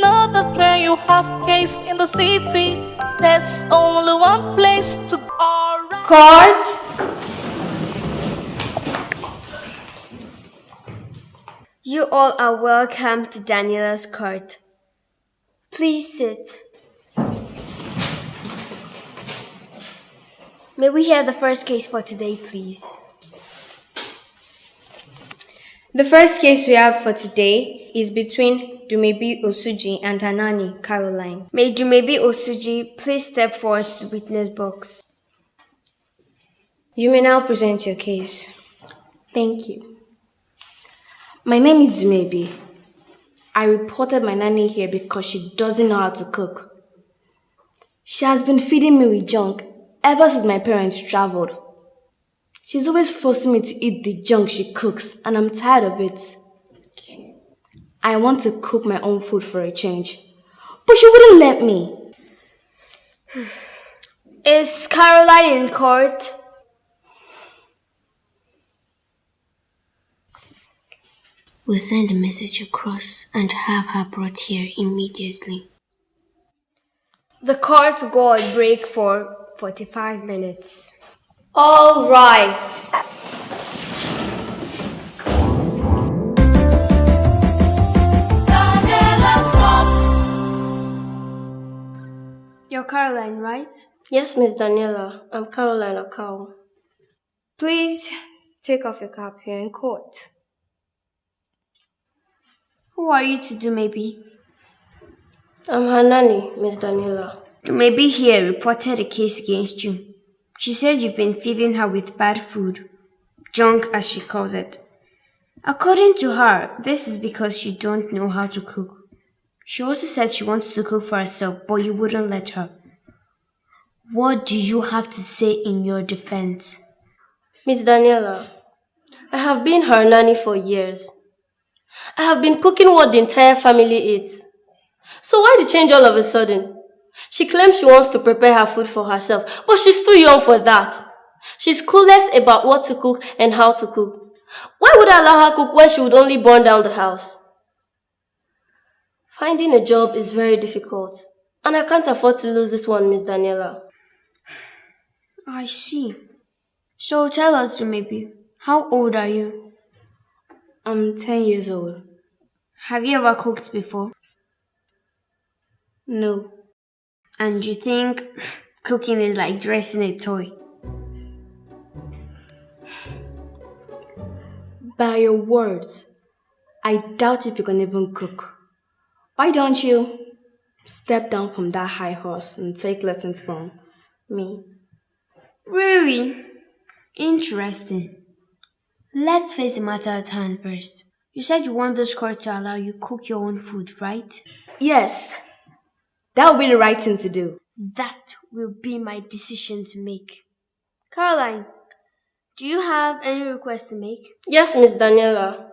know that when you have case in the city, there's only one place to go. Court! You all are welcome to Danniella's court. Please sit. May we hear the first case for today, please? The first case we have for today is between Dumebi Osuji and her nanny, Caroline. May Dumebi Osuji please step forward to the witness box. You may now present your case. Thank you. My name is Dumebi. I reported my nanny here because she doesn't know how to cook. She has been feeding me with junk ever since my parents traveled. She's always forcing me to eat the junk she cooks, and I'm tired of it. I want to cook my own food for a change, but she wouldn't let me. Is Caroline in court? We'll send a message across and have her brought here immediately. The court will go on break for 45 minutes. All rise. You're Caroline, right? Yes, Miss Danniella. I'm Caroline Akao. Please take off your cap here in court. Who are you to Dumebi? I'm her nanny, Miss Danniella. Dumebi here reported a case against you. She said you've been feeding her with bad food, junk as she calls it. According to her, this is because you don't know how to cook. She also said she wants to cook for herself, but you wouldn't let her. What do you have to say in your defense? Miss Danniella, I have been her nanny for years. I have been cooking what the entire family eats. So why the change all of a sudden? She claims she wants to prepare her food for herself, but she's too young for that. She's clueless about what to cook and how to cook. Why would I allow her cook when she would only burn down the house? Finding a job is very difficult, and I can't afford to lose this one, Miss Danniella. I see. So tell us, maybe, how old are you? I'm 10 years old. Have you ever cooked before? No. And you think cooking is like dressing a toy? By your words, I doubt if you can even cook. Why don't you step down from that high horse and take lessons from me? Really? Interesting. Let's face the matter at hand first. You said you want this court to allow you cook your own food, right? Yes. That would be the right thing to do. That will be my decision to make. Caroline, do you have any requests to make? Yes, Miss Danniella.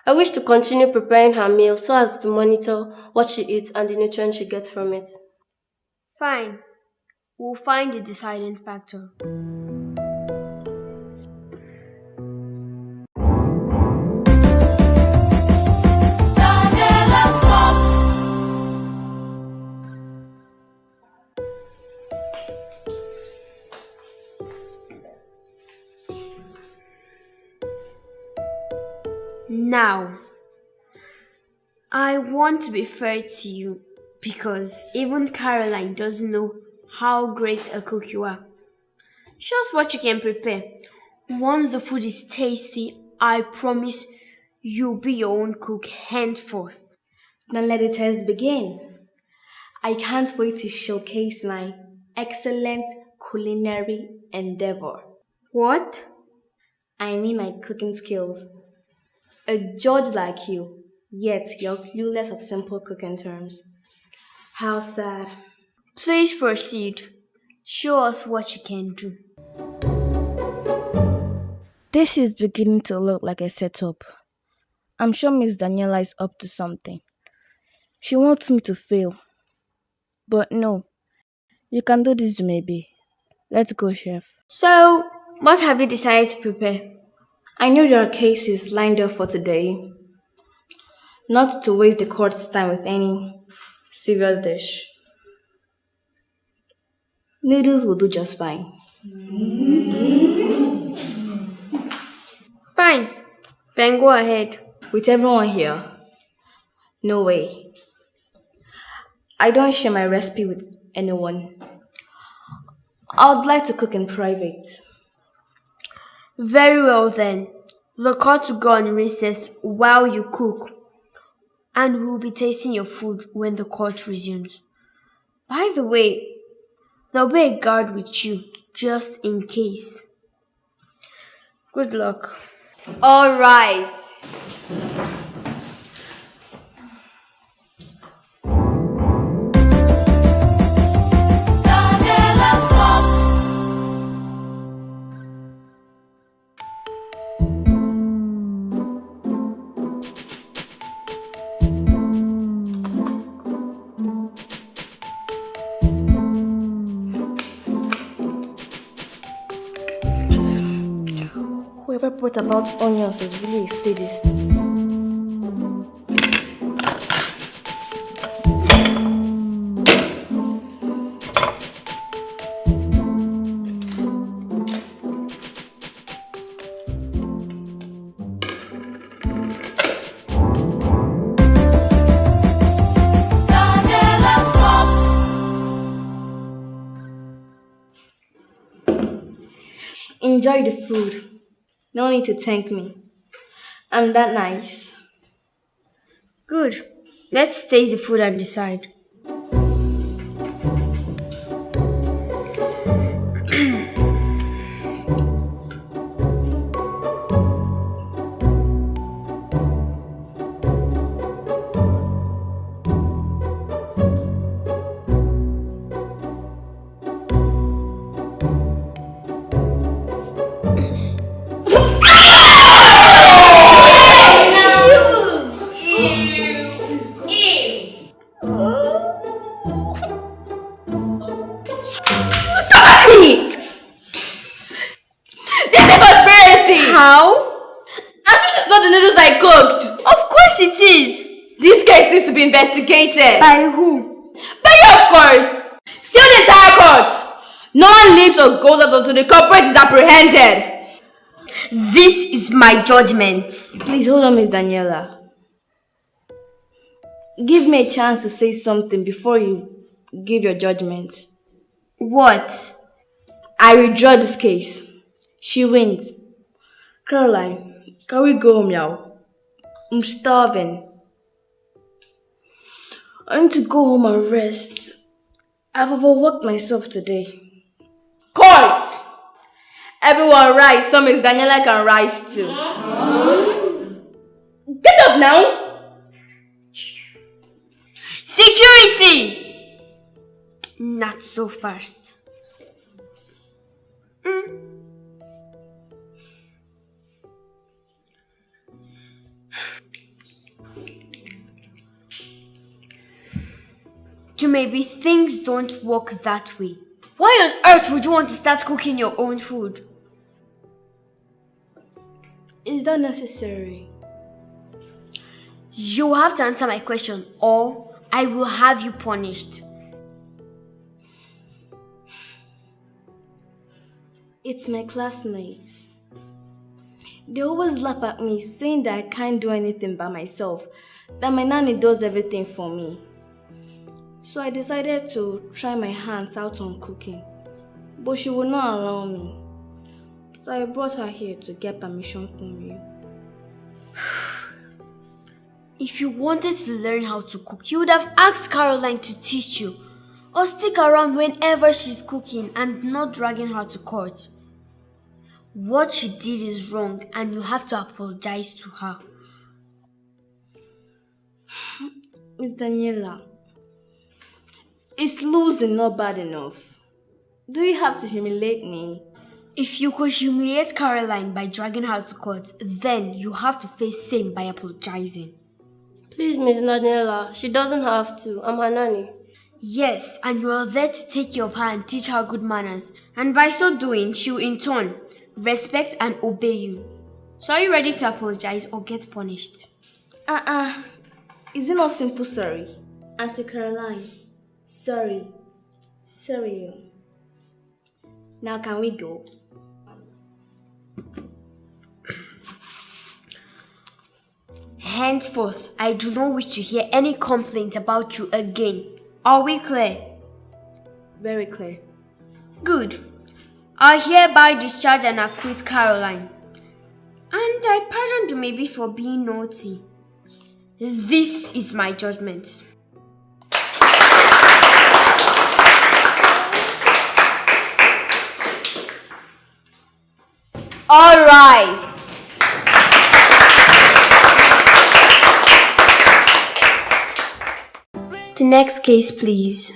I wish to continue preparing her meal so as to monitor what she eats and the nutrients she gets from it. Fine. We'll find the deciding factor. Now, I want to be fair to you because even Caroline doesn't know how great a cook you are. Show us what you can prepare. Once the food is tasty, I promise you'll be your own cook henceforth. Then let the test begin. I can't wait to showcase my excellent culinary endeavor. What? I mean my cooking skills. A judge like you, yet you're clueless of simple cooking terms. How sad. Please proceed. Show us what you can do. This is beginning to look like a setup. I'm sure Miss Danniella is up to something. She wants me to fail. But no, you can do this, maybe. Let's go, chef. So, what have you decided to prepare? I knew there are cases lined up for today. Not to waste the court's time with any Serious dish. Noodles will do just fine. Fine. Then go ahead. With everyone here? No way. I don't share my recipe with anyone. I would like to cook in private. Very well then. The court will go on recess while you cook. And we'll be tasting your food when the court resumes. By the way, there'll be a guard with you, just in case. Good luck. All rise. Whoever brought about onions was really a sadist. Enjoy the food. No need to thank me. I'm that nice. Good. Let's taste the food and decide. Investigated. By who? By you, of course. Still the entire court. No one leaves or goes out until the culprit is apprehended. This is my judgment. Please hold on, Miss Danniella. Give me a chance to say something before you give your judgment. What? I withdraw this case. She wins. Caroline, can we go home now? I'm starving. I need to go home and rest. I've overworked myself today. Court! Everyone rise so Miss Danniella can rise too. Get up now! Security! Not so fast. Maybe things don't work that way. Why on earth would you want to start cooking your own food? Is that necessary? You have to answer my question or I will have you punished. It's my classmates. They always laugh at me saying that I can't do anything by myself, that my nanny does everything for me. So I decided to try my hands out on cooking, but she would not allow me. So I brought her here to get permission from you. If you wanted to learn how to cook, you would have asked Caroline to teach you, or stick around whenever she's cooking and not dragging her to court. What she did is wrong and you have to apologize to her. Miss Danniella, is losing not bad enough? Do you have to humiliate me? If you could humiliate Caroline by dragging her to court, then you have to face same by apologizing. Please, Miss Danniella, she doesn't have to. I'm her nanny. Yes, and you are there to take care of her and teach her good manners. And by so doing, she will in turn respect and obey you. So are you ready to apologize or get punished? Is it not simple sorry? Auntie Caroline, sorry. Sorry. Now can we go? Henceforth, I do not wish to hear any complaint about you again. Are we clear? Very clear. Good. I hereby discharge and acquit Caroline. And I pardon Dumebi for being naughty. This is my judgment. All rise. The next case, please.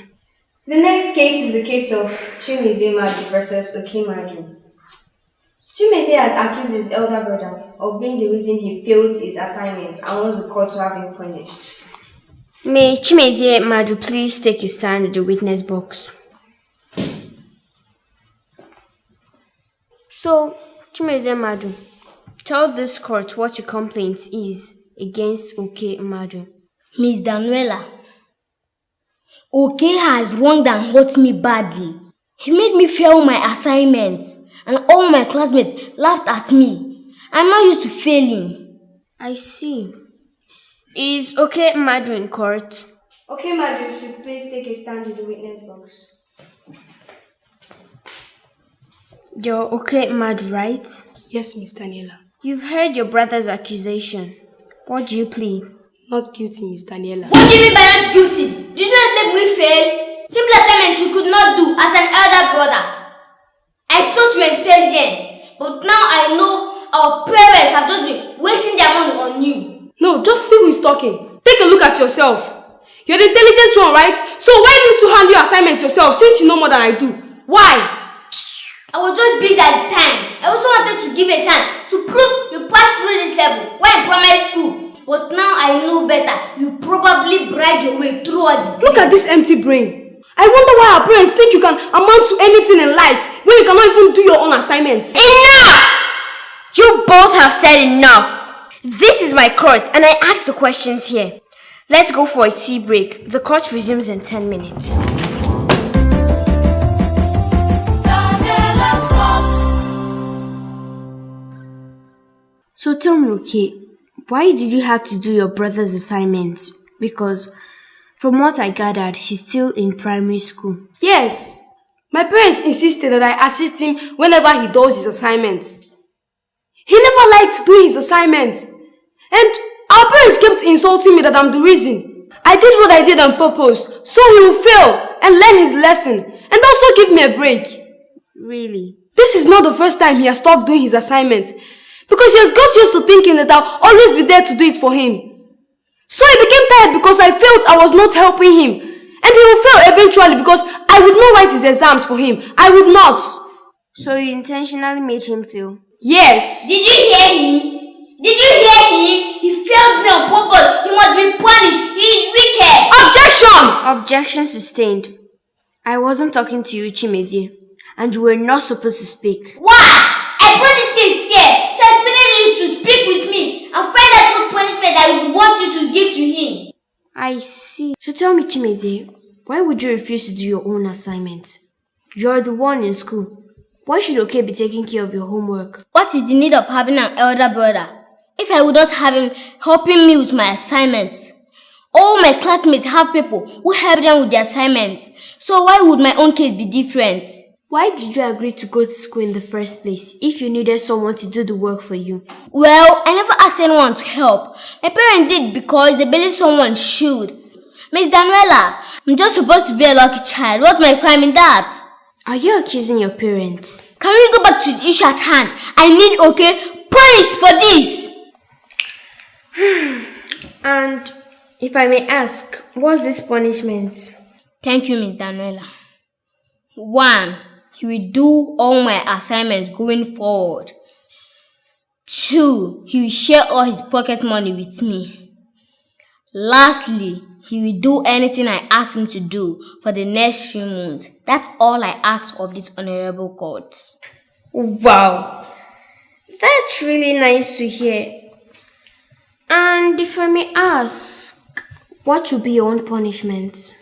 The next case is the case of Chimezie Madu versus Okemaju. Chimezie has accused his elder brother of being the reason he failed his assignment and wants the court to have him punished. May Chimezie Madu please take his stand in the witness box. So, Chimezie Madu, tell this court what your complaint is against Okemaju. Miss Danniella, Oke has wronged and hurt me badly. He made me fail my assignments, and all my classmates laughed at me. I'm not used to failing. I see. Is Okemaju in court? Okemaju should please take a stand in the witness box. You're Okemaju, right? Yes, Miss Danniella. You've heard your brother's accusation. What do you plead? Not guilty, Miss Danniella. What do you mean by not guilty? Did you not make me fail? Simple assignment you could not do as an elder brother. I thought you were intelligent, but now I know our parents have just been wasting their money on you. No, just see who is talking. Take a look at yourself. You're the intelligent one, right? So why didn't you handle your assignments yourself since you know more than I do? Why? I was just busy at the time. I also wanted to give a chance to prove you passed through this level when in primary school. But now I know better. You probably bribed your way through all the... Look at this empty brain. I wonder why our parents think you can amount to anything in life when you cannot even do your own assignments. Enough! You both have said enough. This is my court and I ask the questions here. Let's go for a tea break. The court resumes in 10 minutes. So tell me, okay, why did you have to do your brother's assignments? Because from what I gathered, he's still in primary school. Yes. My parents insisted that I assist him whenever he does his assignments. He never liked doing his assignments. And our parents kept insulting me that I'm the reason. I did what I did on purpose, so he will fail and learn his lesson and also give me a break. Really? This is not the first time he has stopped doing his assignments, because he has got used to thinking that I'll always be there to do it for him. So he became tired because I felt I was not helping him. And he will fail eventually because I would not write his exams for him. I would not. So you intentionally made him fail? Yes. Did you hear him? Did you hear him? He failed me on purpose. He must be punished. He is wicked. Objection! Objection sustained. I wasn't talking to you, Chimezie, and you were not supposed to speak. Why? I brought this case here, so I expected you to speak with me and find out what punishment I would want you to give to him. I see. So tell me, Chimezie, why would you refuse to do your own assignment? You're the one in school. Why should Oke be taking care of your homework? What is the need of having an elder brother if I would not have him helping me with my assignments? All my classmates have people who help them with their assignments, so why would my own case be different? Why did you agree to go to school in the first place if you needed someone to do the work for you? Well, I never asked anyone to help. My parents did because they believe someone should. Miss Danniella, I'm just supposed to be a lucky child. What's my crime in that? Are you accusing your parents? Can we go back to the issue at hand? I need Oke punished for this. And if I may ask, what's this punishment? Thank you, Miss Danniella. 1. He will do all my assignments going forward. 2. He will share all his pocket money with me. Lastly, he will do anything I ask him to do for the next few months. That's all I ask of this honorable court. Wow, that's really nice to hear. And if I may ask, What will be your own punishment?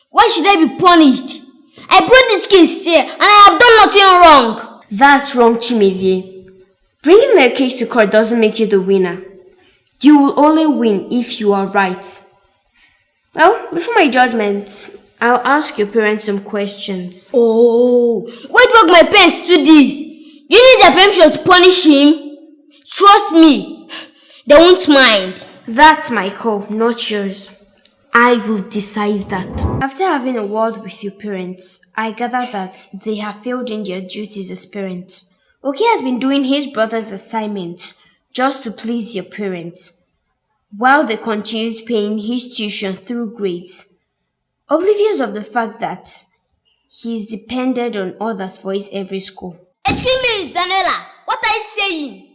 Why should I be punished? I brought this case here and I have done nothing wrong. That's wrong, Chimezie. Bringing the case to court doesn't make you the winner. You will only win if you are right. Well, before my judgment, I'll ask your parents some questions. Oh, why do my parents do this? Do you need their permission to punish him? Trust me, they won't mind. That's my call, not yours. I will decide that. After having a word with your parents, I gather that they have failed in their duties as parents. Oke has been doing his brother's assignments just to please your parents, while they continued paying his tuition through grades, oblivious of the fact that he is dependent on others for his every school. Excuse me, Danniella, what are you saying?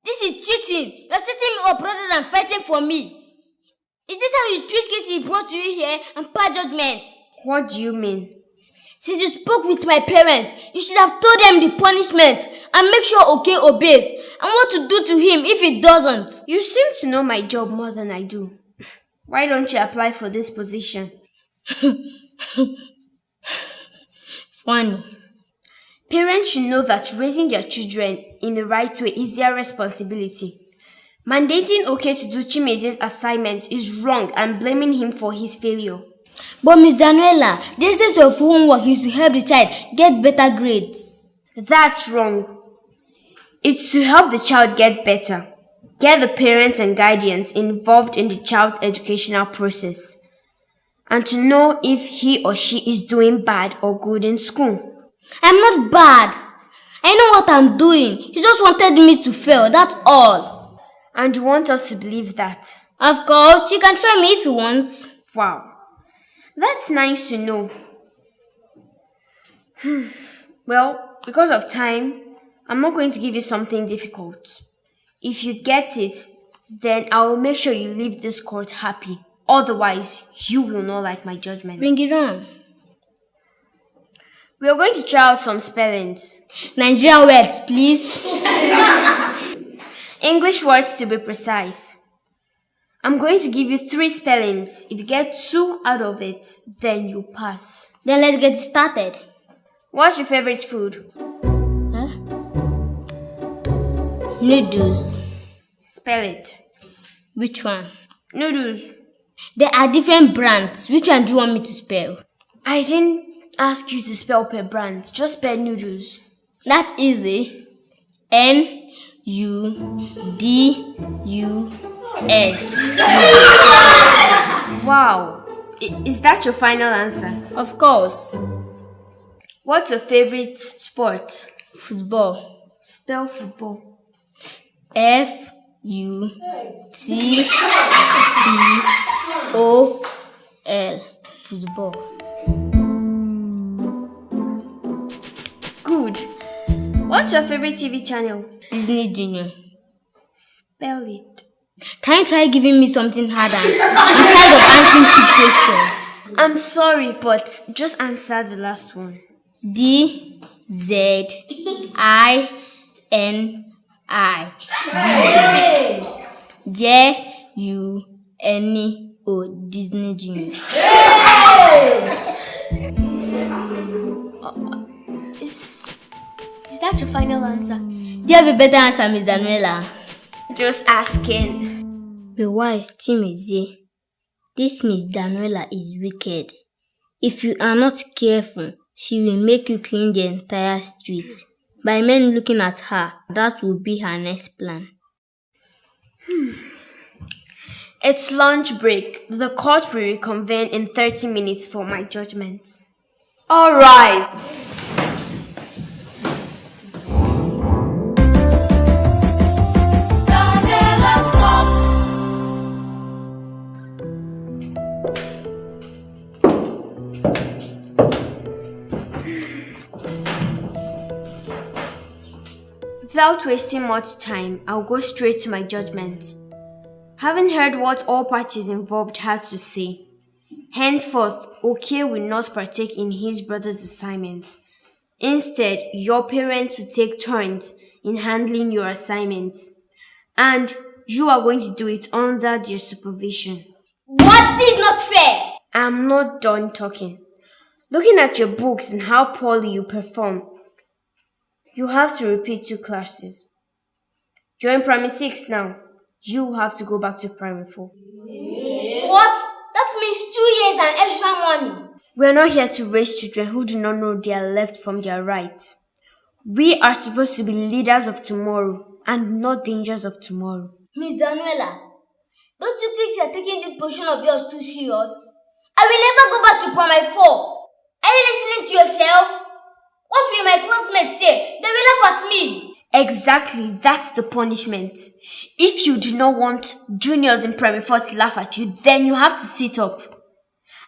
This is cheating. You're setting me up rather than fighting for me. Is this how you treat cases brought to you here and pass judgment? What do you mean? Since you spoke with my parents, you should have told them the punishment and make sure Oke obeys and what to do to him if he doesn't. You seem to know my job more than I do. Why don't you apply for this position? Funny. Parents should know that raising their children in the right way is their responsibility. Mandating Oke to do Chimezie's assignment is wrong and blaming him for his failure. But Miss Danniella, the essence of homework is to help the child get better grades. That's wrong. It's to help the child get better. Get the parents and guardians involved in the child's educational process, and to know if he or she is doing bad or good in school. I'm not bad. I know what I'm doing. You just wanted me to fail, that's all. And you want us to believe that? Of course, you can try me if you want. Wow. That's nice to know. Well, because of time, I'm not going to give you something difficult. If you get it, then I will make sure you leave this court happy. Otherwise, you will not like my judgment. Bring it on. We are going to try out some spellings. Nigerian words, please. English words to be precise. I'm going to give you 3 spellings. If you get 2 out of it, then you pass. Then let's get started. What's your favorite food? Noodles. Spell it. Which one? Noodles. There are different brands. Which one do you want me to spell? I didn't ask you to spell per brand. Just spell noodles. That's easy. N-U-D-U-S. Wow. Is that your final answer? Of course. What's your favorite sport? Football. Spell football. F-U-T-B-O-L. Football. Good. What's your favorite TV channel? Disney Junior. Spell it. Can you try giving me something harder? I'm tired of answering cheap questions. I'm sorry, but just answer the last one. D-Z-I-N-I. J-U-N-E-O. Disney Junior. Is that your final answer? Do you have a better answer, Miss Danniella? Just asking. Be wise, Chimezie. This Miss Danniella is wicked. If you are not careful, she will make you clean the entire street. By men looking at her, that will be her next plan. It's lunch break. The court will reconvene in 30 minutes for my judgment. All rise. Without wasting much time, I'll go straight to my judgment. Having heard what all parties involved had to say, henceforth, Oke will not partake in his brother's assignments. Instead, your parents will take turns in handling your assignments, and you are going to do it under their supervision. What is not fair? I'm not done talking. Looking at your books and how poorly you perform, you have to repeat 2 classes. You're in primary 6 now. You have to go back to primary 4. What? That means 2 years and extra money. We're not here to raise children who do not know their left from their right. We are supposed to be leaders of tomorrow and not dangers of tomorrow. Miss Danniella, don't you think you're taking this portion of yours too serious? I will never go back to primary 4. Are you listening to yourself? What will my classmates say? They will laugh at me. Exactly, that's the punishment. If you do not want juniors in primary 4 to laugh at you, then you have to sit up.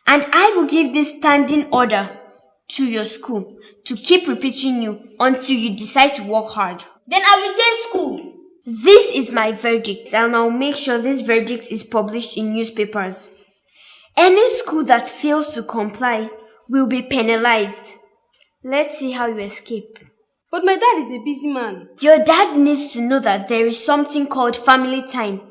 And I will give this standing order to your school to keep repeating you until you decide to work hard. Then I will change school. This is my verdict, and I'll make sure this verdict is published in newspapers. Any school that fails to comply will be penalized. Let's see how you escape. But my dad is a busy man. Your dad needs to know that there is something called family time.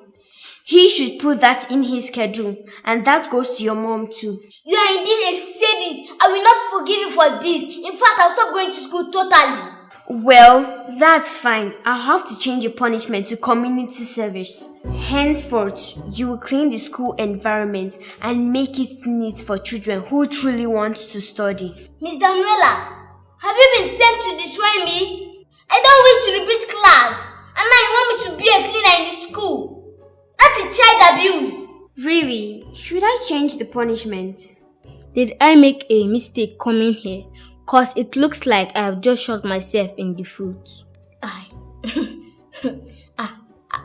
He should put that in his schedule, and that goes to your mom too. You are indeed a sadist. I will not forgive you for this. In fact, I'll stop going to school totally. Well, that's fine. I'll have to change your punishment to community service. Henceforth, you will clean the school environment and make it neat for children who truly want to study. Miss Danniella, have you been sent to destroy me? I don't wish to repeat class, and now you want me to be a cleaner in the school. That's a child abuse. Really? Should I change the punishment? Did I make a mistake coming here? Cause it looks like I have just shot myself in the foot. I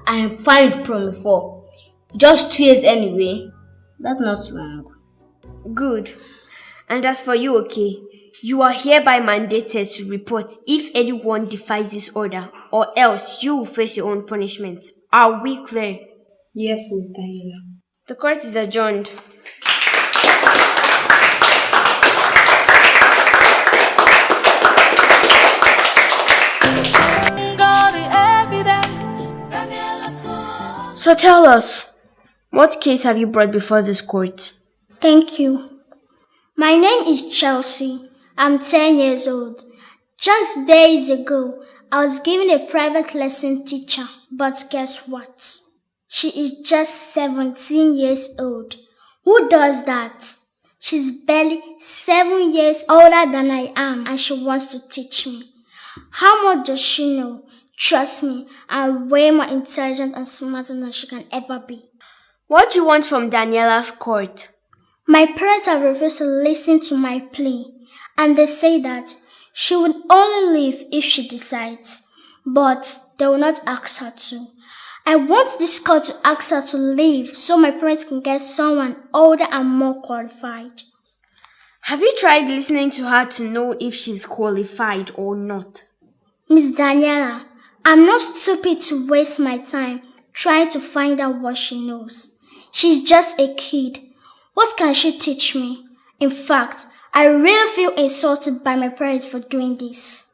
am fine with primary 4. Just 2 years anyway. That's not wrong. Good. And as for you, okay, you are hereby mandated to report if anyone defies this order, or else you will face your own punishment. Are we clear? Yes, Miss Danniella. The court is adjourned. So tell us, what case have you brought before this court? Thank you. My name is Chelsea. I'm 10 years old. Just days ago, I was given a private lesson teacher, but guess what? She is just 17 years old. Who does that? She's barely 7 years older than I am, and she wants to teach me. How much does she know? Trust me, I'm way more intelligent and smarter than she can ever be. What do you want from Daniella's court? My parents have refused to listen to my plea, and they say that she would only leave if she decides, but they will not ask her to. I want this court to ask her to leave so my parents can get someone older and more qualified. Have you tried listening to her to know if she's qualified or not? Miss Danniella, I'm not stupid to waste my time trying to find out what she knows. She's just a kid. What can she teach me? In fact, I really feel insulted by my parents for doing this.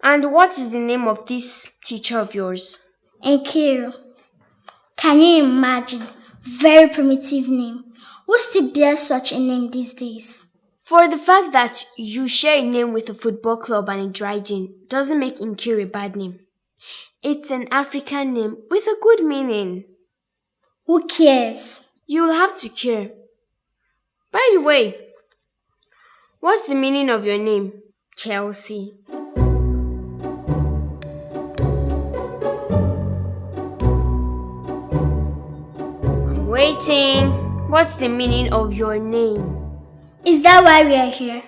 And what is the name of this teacher of yours? Nkiru. Can you imagine? Very primitive name. Who still bears such a name these days? For the fact that you share a name with a football club and a dry gin doesn't make Nkiru a bad name. It's an African name with a good meaning. Who cares? You'll have to care. By the way, what's the meaning of your name, Chelsea? I'm waiting. What's the meaning of your name? Is that why we are here?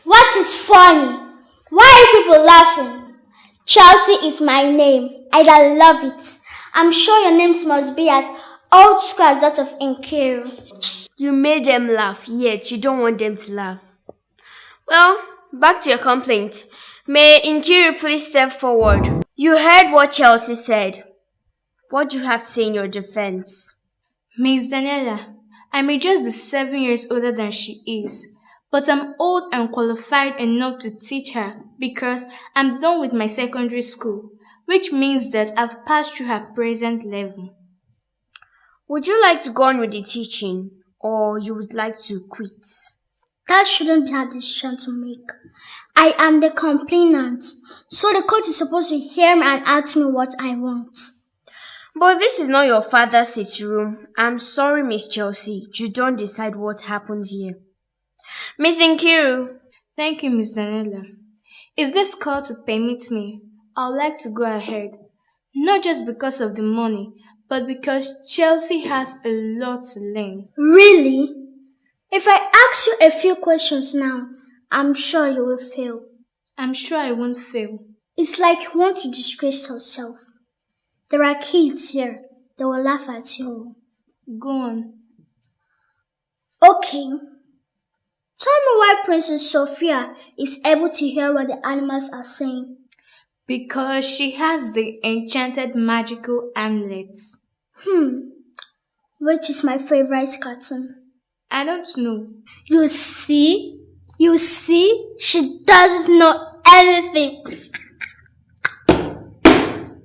What is funny? Why are people laughing? Chelsea is my name, and I love it. I'm sure your names must be as old school as that of Nkiru. You made them laugh, yet you don't want them to laugh. Well, back to your complaint. May Nkiru please step forward. You heard what Chelsea said. What do you have to say in your defense? Miss Danniella, I may just be 7 years older than she is, but I'm old and qualified enough to teach her because I'm done with my secondary school, which means that I've passed through her present level. Would you like to go on with the teaching, or you would like to quit? That shouldn't be a decision to make. I am the complainant, so the coach is supposed to hear me and ask me what I want. But this is not your father's sitting room. I'm sorry, Miss Chelsea. You don't decide what happens here. Miss Nkiru. Thank you, Miss Danniella. If this court would permit me, I'd like to go ahead. Not just because of the money, but because Chelsea has a lot to learn. Really? If I ask you a few questions now, I'm sure you will fail. I'm sure I won't fail. It's like you want to disgrace yourself. There are kids here. They will laugh at you. Go on. Okay. Tell me why Princess Sophia is able to hear what the animals are saying. Because she has the enchanted magical amulet. Which is my favorite cartoon? I don't know. You see? She doesn't know anything.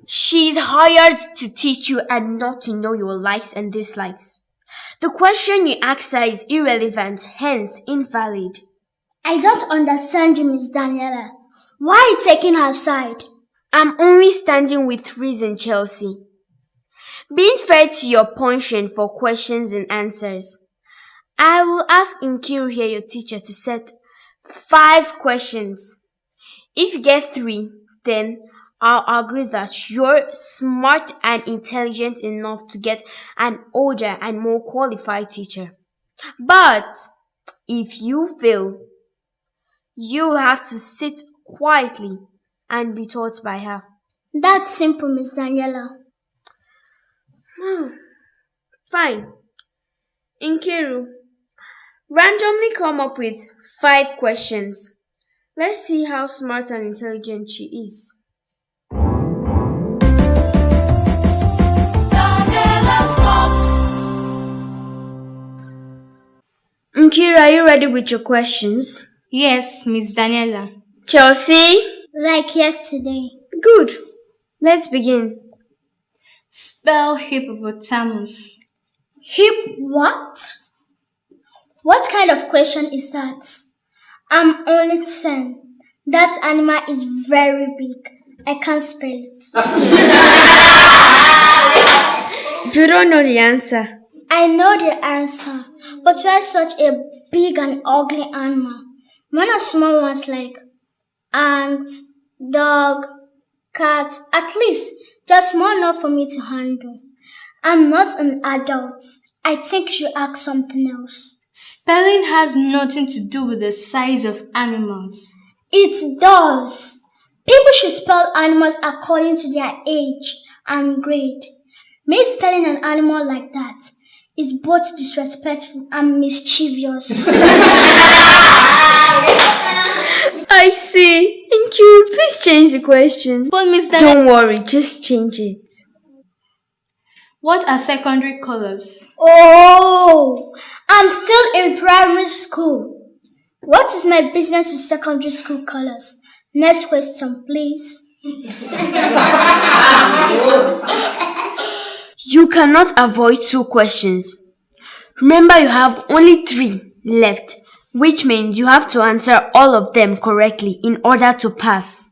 She's hired to teach you and not to know your likes and dislikes. The question you asked her is irrelevant, hence invalid. I don't understand you, Miss Danniella. Why are you taking her side? I'm only standing with reason, Chelsea. Being fair to your penchant for questions and answers. I will ask Nkiru here, your teacher, to set 5 questions. If you get 3, then I'll agree that you're smart and intelligent enough to get an older and more qualified teacher. But if you fail, you'll have to sit quietly and be taught by her. That's simple, Miss Danniella. Fine. Nkiru, randomly come up with 5 questions. Let's see how smart and intelligent she is. Nkiru, are you ready with your questions? Yes, Miss Danniella. Chelsea? Like yesterday. Good. Let's begin. Spell hippopotamus. Hip what? What kind of question is that? I'm only 10. That animal is very big. I can't spell it. You don't know the answer. I know the answer, but why such a big and ugly animal? When are small ones like ant, dog, cat, at least they're small enough for me to handle. I'm not an adult. I think you ask something else. Spelling has nothing to do with the size of animals. It does. People should spell animals according to their age and grade. Me spelling an animal like that is both disrespectful and mischievous. I see. Thank you. Please change the question. But Mr. Don't worry, just change it. What are secondary colors? Oh, I'm still in primary school. What is my business with secondary school colors? Next question, please. You cannot avoid 2 questions. Remember, you have only 3 left, which means you have to answer all of them correctly in order to pass.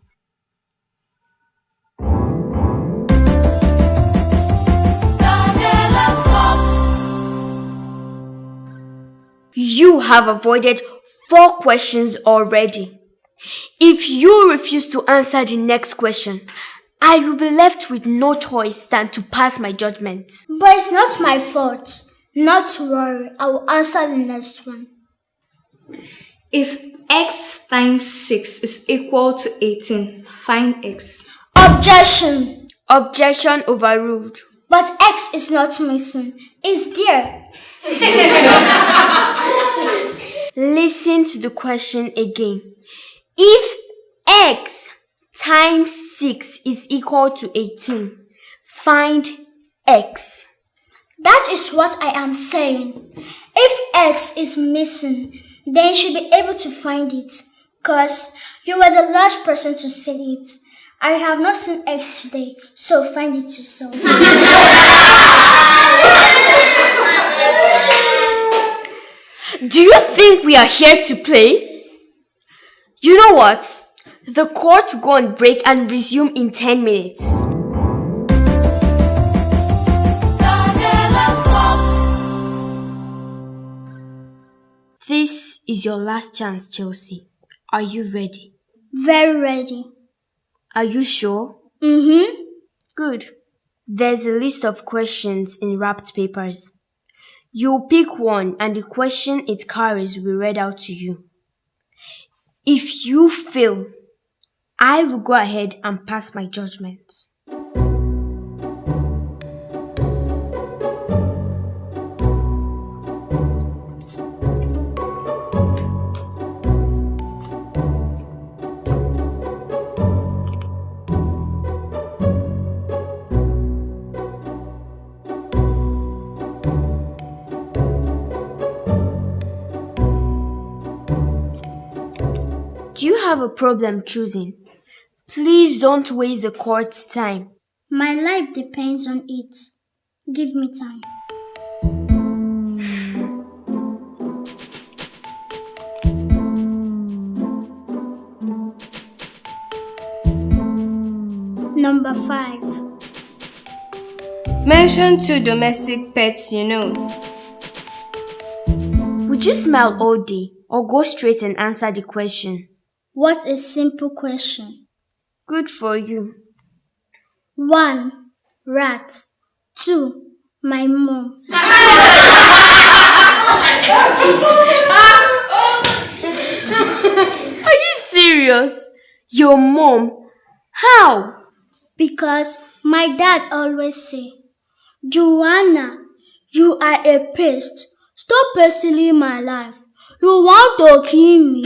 You have avoided 4 questions already. If you refuse to answer the next question, I will be left with no choice than to pass my judgment. But it's not my fault. Not to worry, I will answer the next one. If x times 6 is equal to 18, find x. Objection! Objection overruled. But x is not missing. It's there. Listen to the question again. If x times 6 is equal to 18, find x. That is what I am saying. If x is missing, then you should be able to find it. Because you were the last person to say it. I have not seen X today, so find it yourself. Do you think we are here to play? You know what? The court will go on break and resume in 10 minutes. This is your last chance, Chelsea. Are you ready? Very ready. Are you sure? Mm-hmm. Good. There's a list of questions in wrapped papers. You'll pick one and the question it carries will be read out to you. If you fail, I will go ahead and pass my judgment. Do you have a problem choosing? Please don't waste the court's time. My life depends on it. Give me time. Number 5. Mention 2 domestic pets you know. Would you smile all day or go straight and answer the question? What a simple question. Good for you. 1. Rat. 2. My mom. Are you serious? Your mom? How? Because my dad always say, Joanna, you are a pest. Stop pesting my life. You want to kill me?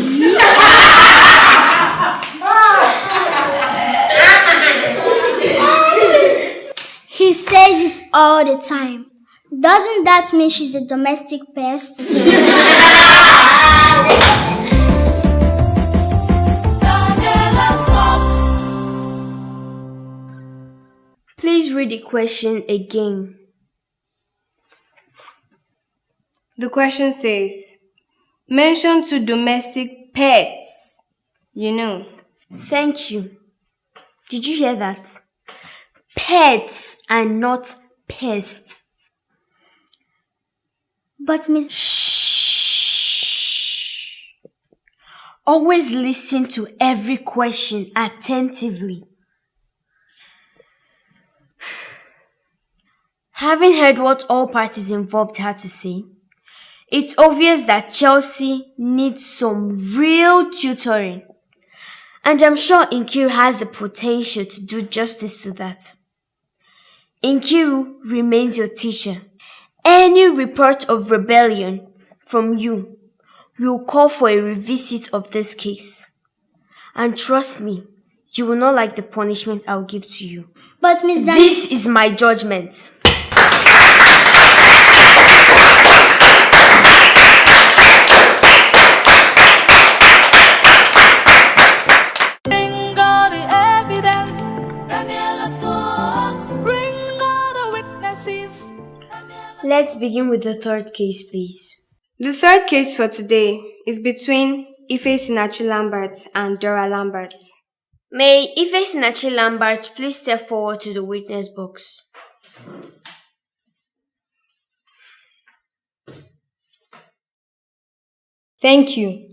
He says it all the time. Doesn't that mean she's a domestic pest? Please read the question again. The question says, mention 2 domestic pets you know. Thank you. Did you hear that? Pets and not pests. But Miss... Shh. Always listen to every question attentively. Having heard what all parties involved had to say, it's obvious that Chelsea needs some real tutoring. And I'm sure Nkiru has the potential to do justice to that. Nkiru remains your teacher. Any report of rebellion from you will call for a revisit of this case. And trust me, you will not like the punishment I'll give to you. But Miss Dan... This is my judgment. Bring all the evidence, Danniella's court. Bring all the witnesses. Let's begin with the third case, please. The third case for today is between Ife Sinachi Lambert and Dora Lambert. May Ife Sinachi Lambert please step forward to the witness box. Thank you.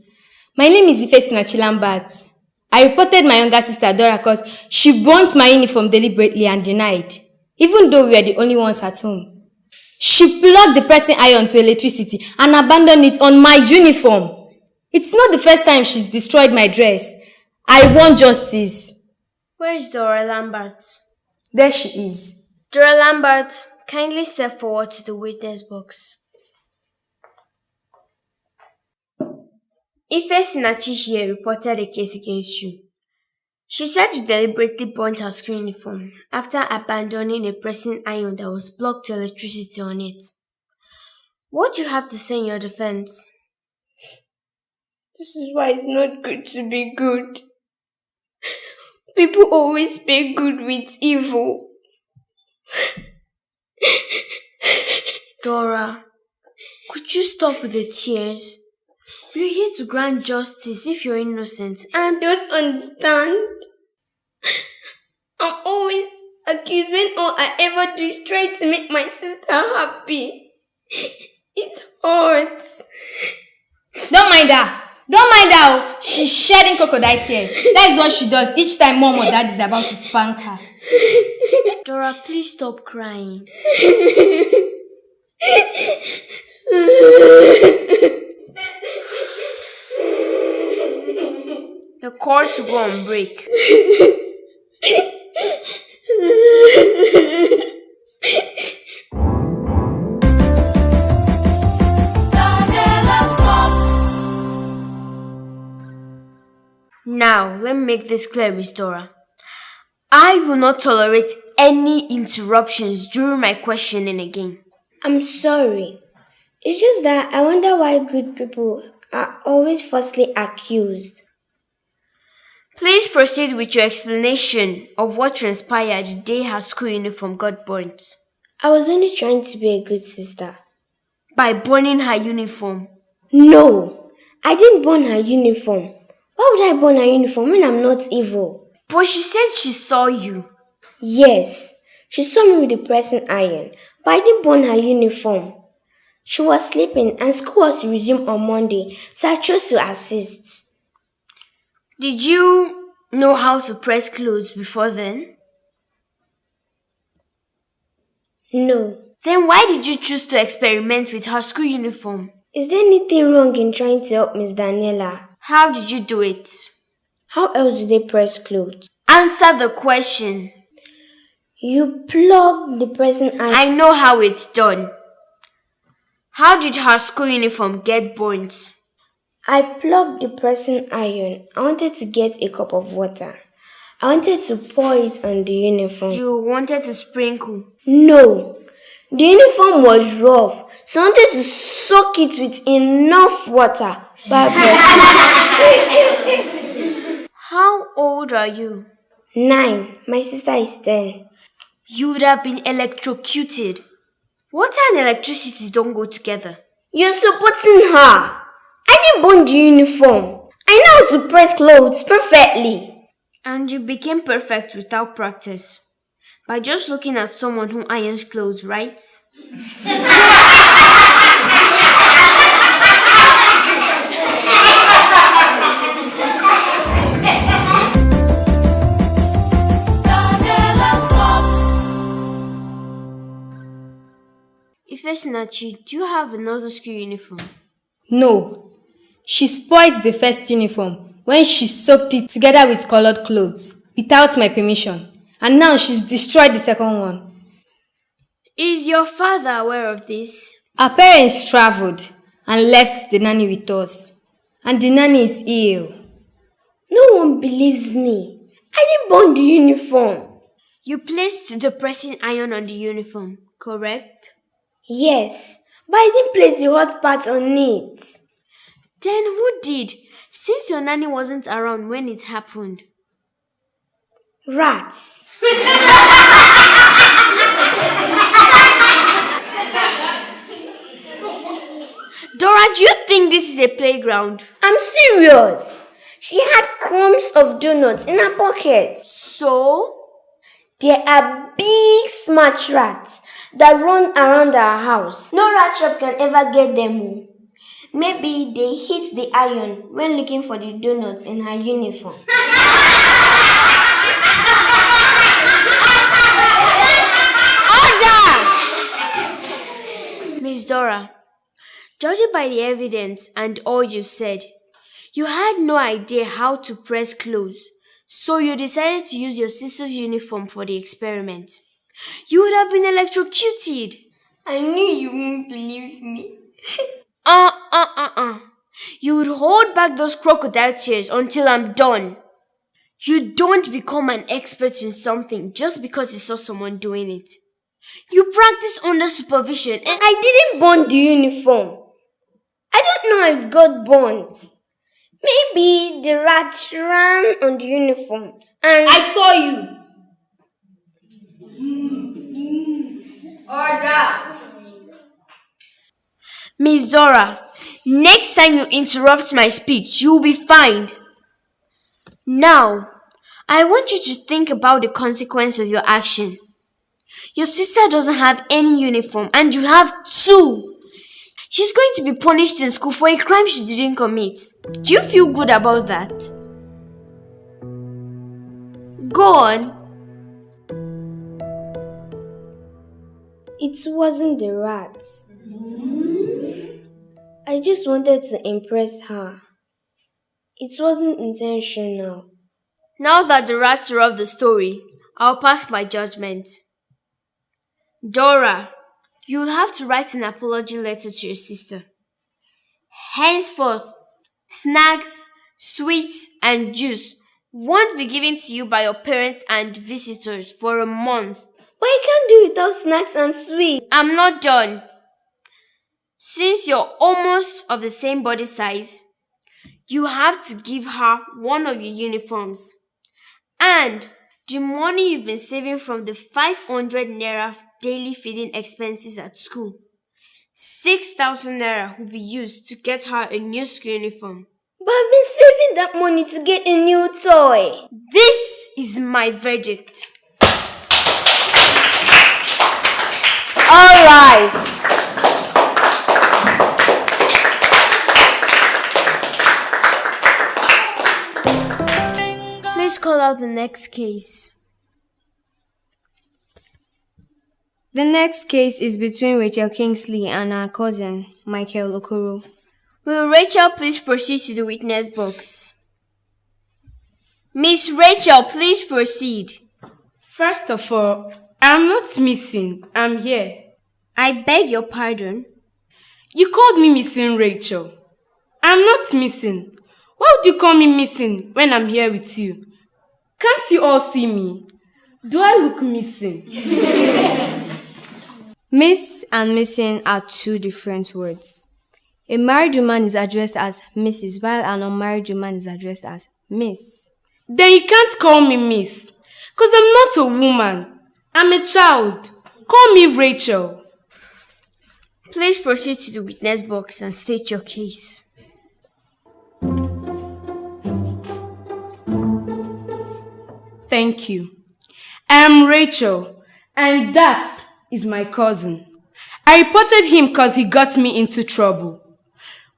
My name is Ife Sinachi Lambert. I reported my younger sister Dora because she burnt my uniform deliberately and denied, even though we were the only ones at home. She plugged the pressing iron to electricity and abandoned it on my uniform. It's not the first time she's destroyed my dress. I want justice. Where is Dora Lambert? There she is. Dora Lambert, kindly step forward to the witness box. Ife Sinachi here reported a case against you. She said you deliberately burnt her school uniform after abandoning a pressing iron that was plugged to electricity on it. What do you have to say in your defense? This is why it's not good to be good. People always pay good with evil. Dora, could you stop with the tears? We're here to grant justice if you're innocent. I don't understand. I'm always accused when all I ever do is try to make my sister happy. It hurts. Don't mind her. Don't mind her. She's shedding crocodile tears. That is what she does each time mom or dad is about to spank her. Dora, please stop crying. The court will go on break. Now, let me make this clear, Miss Dora. I will not tolerate any interruptions during my questioning again. I'm sorry. It's just that I wonder why good people are always falsely accused. Please proceed with your explanation of what transpired the day her school uniform got burnt. I was only trying to be a good sister. By burning her uniform? No, I didn't burn her uniform. Why would I burn her uniform when I'm not evil? But she said she saw you. Yes, she saw me with the pressing iron, but I didn't burn her uniform. She was sleeping and school was to resume on Monday, so I chose to assist. Did you know how to press clothes before then? No. Then why did you choose to experiment with her school uniform? Is there anything wrong in trying to help Miss Danniella? How did you do it? How else do they press clothes? Answer the question. You plug the pressing iron. I know how it's done. How did her school uniform get burnt? I plugged the pressing iron. I wanted to get a cup of water. I wanted to pour it on the uniform. You wanted to sprinkle? No. The uniform was rough, so I wanted to soak it with enough water by pressing. How old are you? 9. My sister is 10. You would have been electrocuted. Water and electricity don't go together. You're supporting her. I didn't burn the uniform. I know how to press clothes perfectly. And you became perfect without practice. By just looking at someone who irons clothes, right? Ifesinachi, do you have another school uniform? No. She spoiled the first uniform when she soaked it together with colored clothes without my permission. And now she's destroyed the second one. Is your father aware of this? Our parents traveled and left the nanny with us. And the nanny is ill. No one believes me. I didn't burn the uniform. You placed the pressing iron on the uniform, correct? Yes, but I didn't place the hot part on it. Then who did? Since your nanny wasn't around when it happened. Rats. Dora, do you think this is a playground? I'm serious. She had crumbs of donuts in her pocket. So? There are big smart rats that run around our house. No rat trap can ever get them. Maybe they hit the iron when looking for the donuts in her uniform. Miss Dora, judging by the evidence and all you said, you had no idea how to press clothes, so you decided to use your sister's uniform for the experiment. You would have been electrocuted. I knew you wouldn't believe me. You would hold back those crocodile tears until I'm done. You don't become an expert in something just because you saw someone doing it. You practice under supervision and I didn't burn the uniform. I don't know how it got burnt. Maybe the rat ran on the uniform And I saw you. Order! Miss Dora, next time you interrupt my speech, you will be fined. Now, I want you to think about the consequence of your action. Your sister doesn't have any uniform and you have 2. She's going to be punished in school for a crime she didn't commit. Do you feel good about that? Go on. It wasn't the rats. I just wanted to impress her. It wasn't intentional. Now that the rats are off the story, I'll pass my judgment. Dora, you'll have to write an apology letter to your sister. Henceforth, snacks, sweets, and juice won't be given to you by your parents and visitors for a month. But I can't do without snacks and sweets. I'm not done. Since you're almost of the same body size, you have to give her one of your uniforms. And the money you've been saving from the 500 naira daily feeding expenses at school, 6,000 naira will be used to get her a new school uniform. But I've been saving that money to get a new toy. This is my verdict. All rise. Please call out the next case. The next case is between Rachel Kingsley and her cousin, Michael Okoro. Will Rachel please proceed to the witness box? Miss Rachel, please proceed. First of all, I'm not missing. I'm here. I beg your pardon. You called me missing, Rachel. I'm not missing. Why would you call me missing when I'm here with you? Can't you all see me? Do I look missing? Miss and missing are 2 different words. A married woman is addressed as Mrs. while an unmarried woman is addressed as Miss. Then you can't call me Miss, because I'm not a woman. I'm a child. Call me Rachel. Please proceed to the witness box and state your case. Thank you. I am Rachel, and that is my cousin. I reported him because he got me into trouble.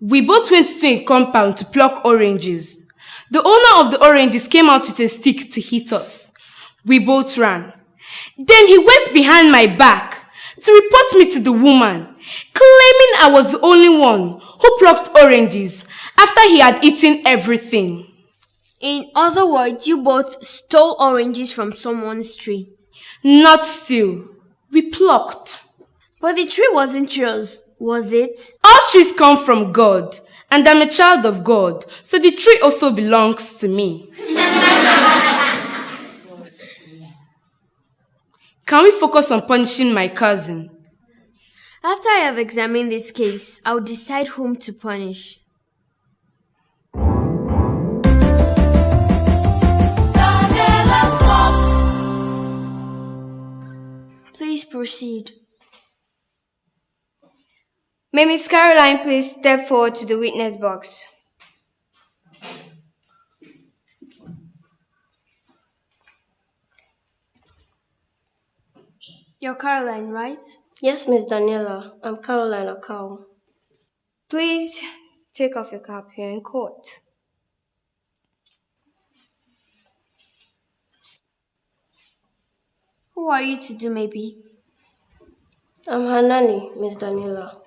We both went to a compound to pluck oranges. The owner of the oranges came out with a stick to hit us. We both ran. Then he went behind my back to report me to the woman, claiming I was the only one who plucked oranges after he had eaten everything. In other words, you both stole oranges from someone's tree. Not steal. We plucked. But the tree wasn't yours, was it? All trees come from God, and I'm a child of God, so the tree also belongs to me. Can we focus on punishing my cousin? After I have examined this case, I'll decide whom to punish. Please proceed. May Miss Caroline please step forward to the witness box. You're Caroline, right? Yes, Miss Danniella. I'm Caroline Akau. Please take off your cap here in court. Who are you to do, maybe? I'm her nanny, Miss Danniella.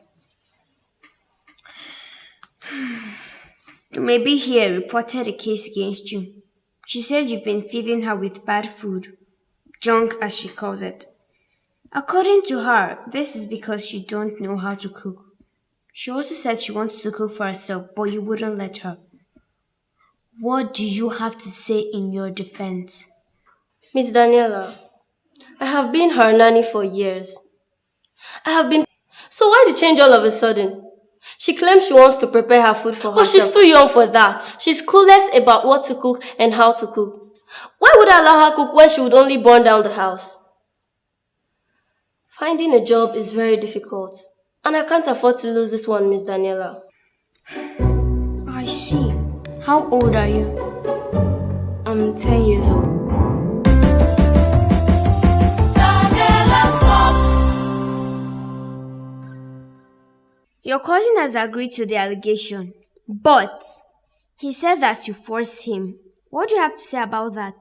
Maybe here reported a case against you. She said you've been feeding her with bad food, junk as she calls it. According to her, this is because you don't know how to cook. She also said she wants to cook for herself, but you wouldn't let her. What do you have to say in your defense? Miss Danniella, I have been her nanny for years. So why the change all of a sudden? She claims she wants to prepare her food for herself. But she's too young for that. She's clueless about what to cook and how to cook. Why would I allow her cook when she would only burn down the house? Finding a job is very difficult, and I can't afford to lose this one, Miss Danniella. I see. How old are you? I'm 10 years old. Your cousin has agreed to the allegation, but he said that you forced him. What do you have to say about that?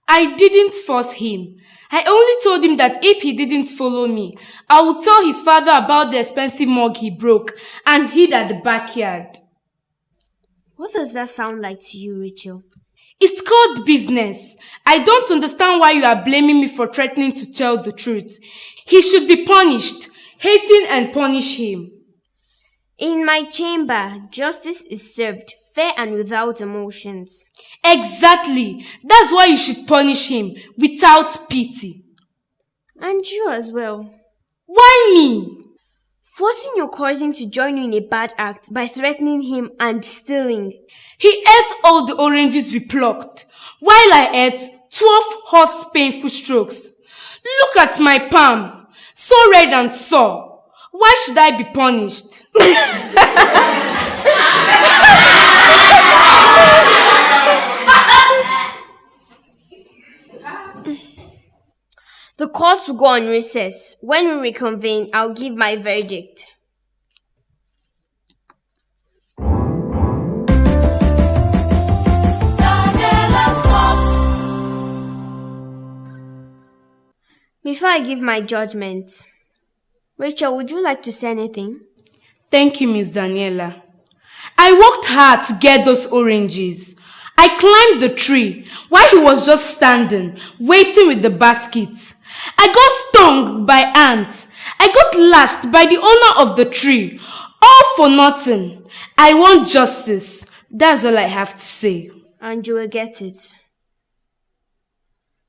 I didn't force him. I only told him that if he didn't follow me, I would tell his father about the expensive mug he broke and hid at the backyard. What does that sound like to you, Rachel? It's called business. I don't understand why you are blaming me for threatening to tell the truth. He should be punished. Hasten and punish him. In my chamber, justice is served, fair and without emotions. Exactly. That's why you should punish him, without pity. And you as well. Why me? Forcing your cousin to join you in a bad act by threatening him and stealing. He ate all the oranges we plucked, while I ate 12 hot, painful strokes. Look at my palm, so red and sore. Why should I be punished? The court will go on recess. When we reconvene, I'll give my verdict. Before I give my judgment, Rachel, would you like to say anything? Thank you, Miss Danniella. I worked hard to get those oranges. I climbed the tree while he was just standing, waiting with the basket. I got stung by ants. I got lashed by the owner of the tree. All for nothing. I want justice. That's all I have to say. And you will get it.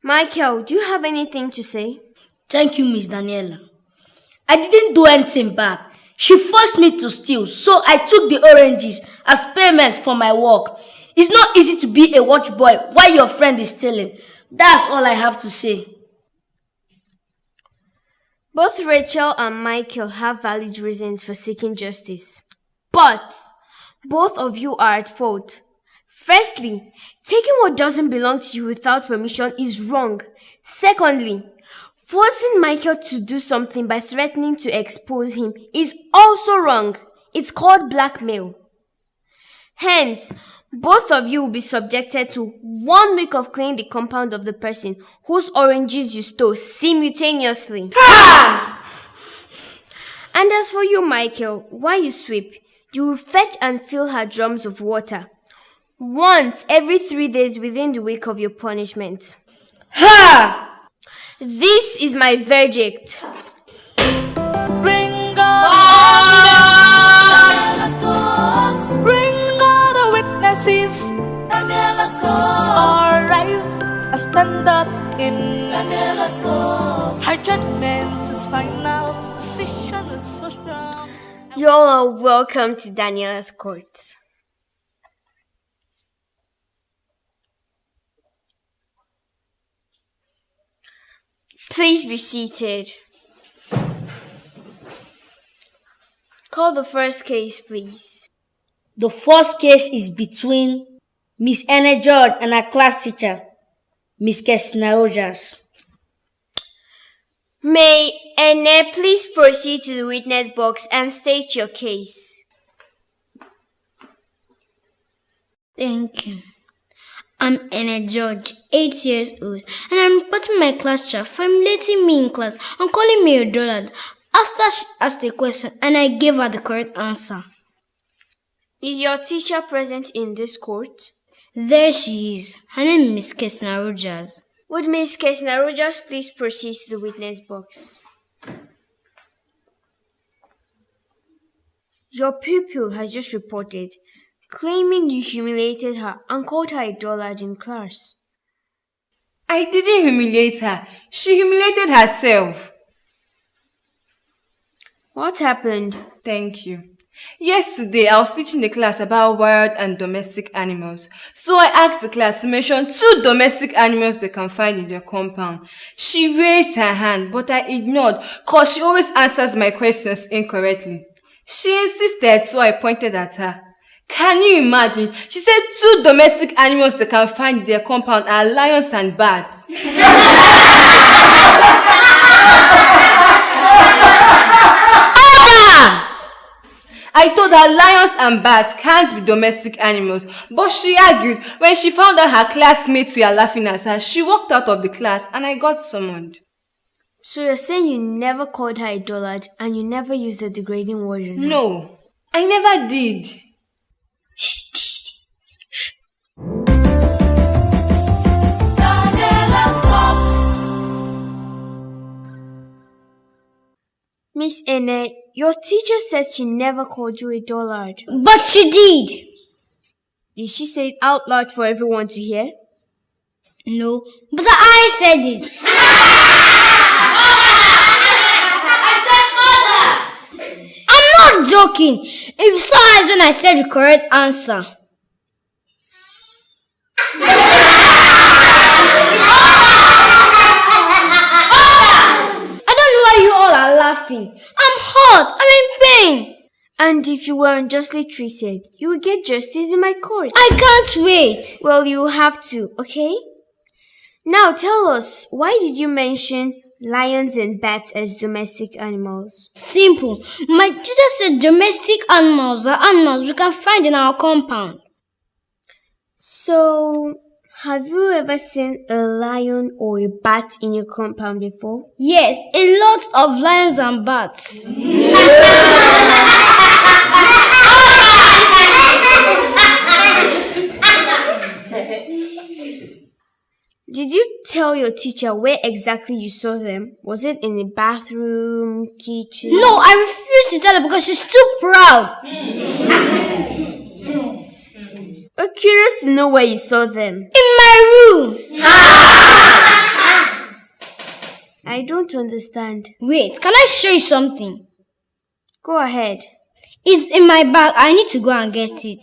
Michael, do you have anything to say? Thank you, Miss Danniella. I didn't do anything bad. She forced me to steal, so I took the oranges as payment for my work. It's not easy to be a watch boy while your friend is stealing. That's all I have to say. Both Rachel and Michael have valid reasons for seeking justice. But both of you are at fault. Firstly, taking what doesn't belong to you without permission is wrong. Secondly, forcing Michael to do something by threatening to expose him is also wrong. It's called blackmail. Hence, both of you will be subjected to 1 week of cleaning the compound of the person whose oranges you stole simultaneously. Ha! And as for you, Michael, while you sweep, you will fetch and fill her drums of water once every 3 days within the week of your punishment. Ha! This is my verdict. Bring all bring all the witnesses. Danniella's court. All rise and stand up in Danniella's court. Her judgment is final. Decision is so strong. You all are welcome to Danniella's court. Please be seated. Call the first case, please. The first case is between Miss Anna George and her class teacher, Miss Kesna Rogers. May Ene please proceed to the witness box and state your case. Thank you. I'm Anna George, 8 years old, and I'm reporting my class teacher for humiliating me in class and calling me a dullard after she asked a question and I gave her the correct answer. Is your teacher present in this court? There she is. Her name is Miss Kesna Rogers. Would Miss Kesna Rogers please proceed to the witness box? Your pupil has just reported, claiming you humiliated her and called her a dullard in class. I didn't humiliate her. She humiliated herself. What happened? Thank you. Yesterday, I was teaching the class about wild and domestic animals. So I asked the class to mention 2 domestic animals they can find in their compound. She raised her hand, but I ignored because she always answers my questions incorrectly. She insisted, so I pointed at her. Can you imagine? She said 2 domestic animals they can find in their compound are lions and bats. I told her lions and bats can't be domestic animals, but she argued. When she found out her classmates were laughing at her, she walked out of the class and I got summoned. So you're saying you never called her a dullard and you never used a degrading word on her? No, I never did. She did. Shh. Miss Ene, your teacher said she never called you a dullard. But she did. Did she say it out loud for everyone to hear? No, but I said it. I'm not joking. If you saw eyes when I said the correct answer. I don't know why you all are laughing. I'm hot. I'm in pain. And if you were unjustly treated, you will get justice in my court. I can't wait. Well, you have to, okay? Now tell us, why did you mention lions and bats as domestic animals? Simple. My teacher said domestic animals are animals we can find in our compound. So, have you ever seen a lion or a bat in your compound before? Yes, a lot of lions and bats. Did you tell your teacher where exactly you saw them? Was it in the bathroom, kitchen? No, I refused to tell her because she's too proud. We're curious to know where you saw them. In my room. I don't understand. Wait, can I show you something? Go ahead. It's in my bag. I need to go and get it.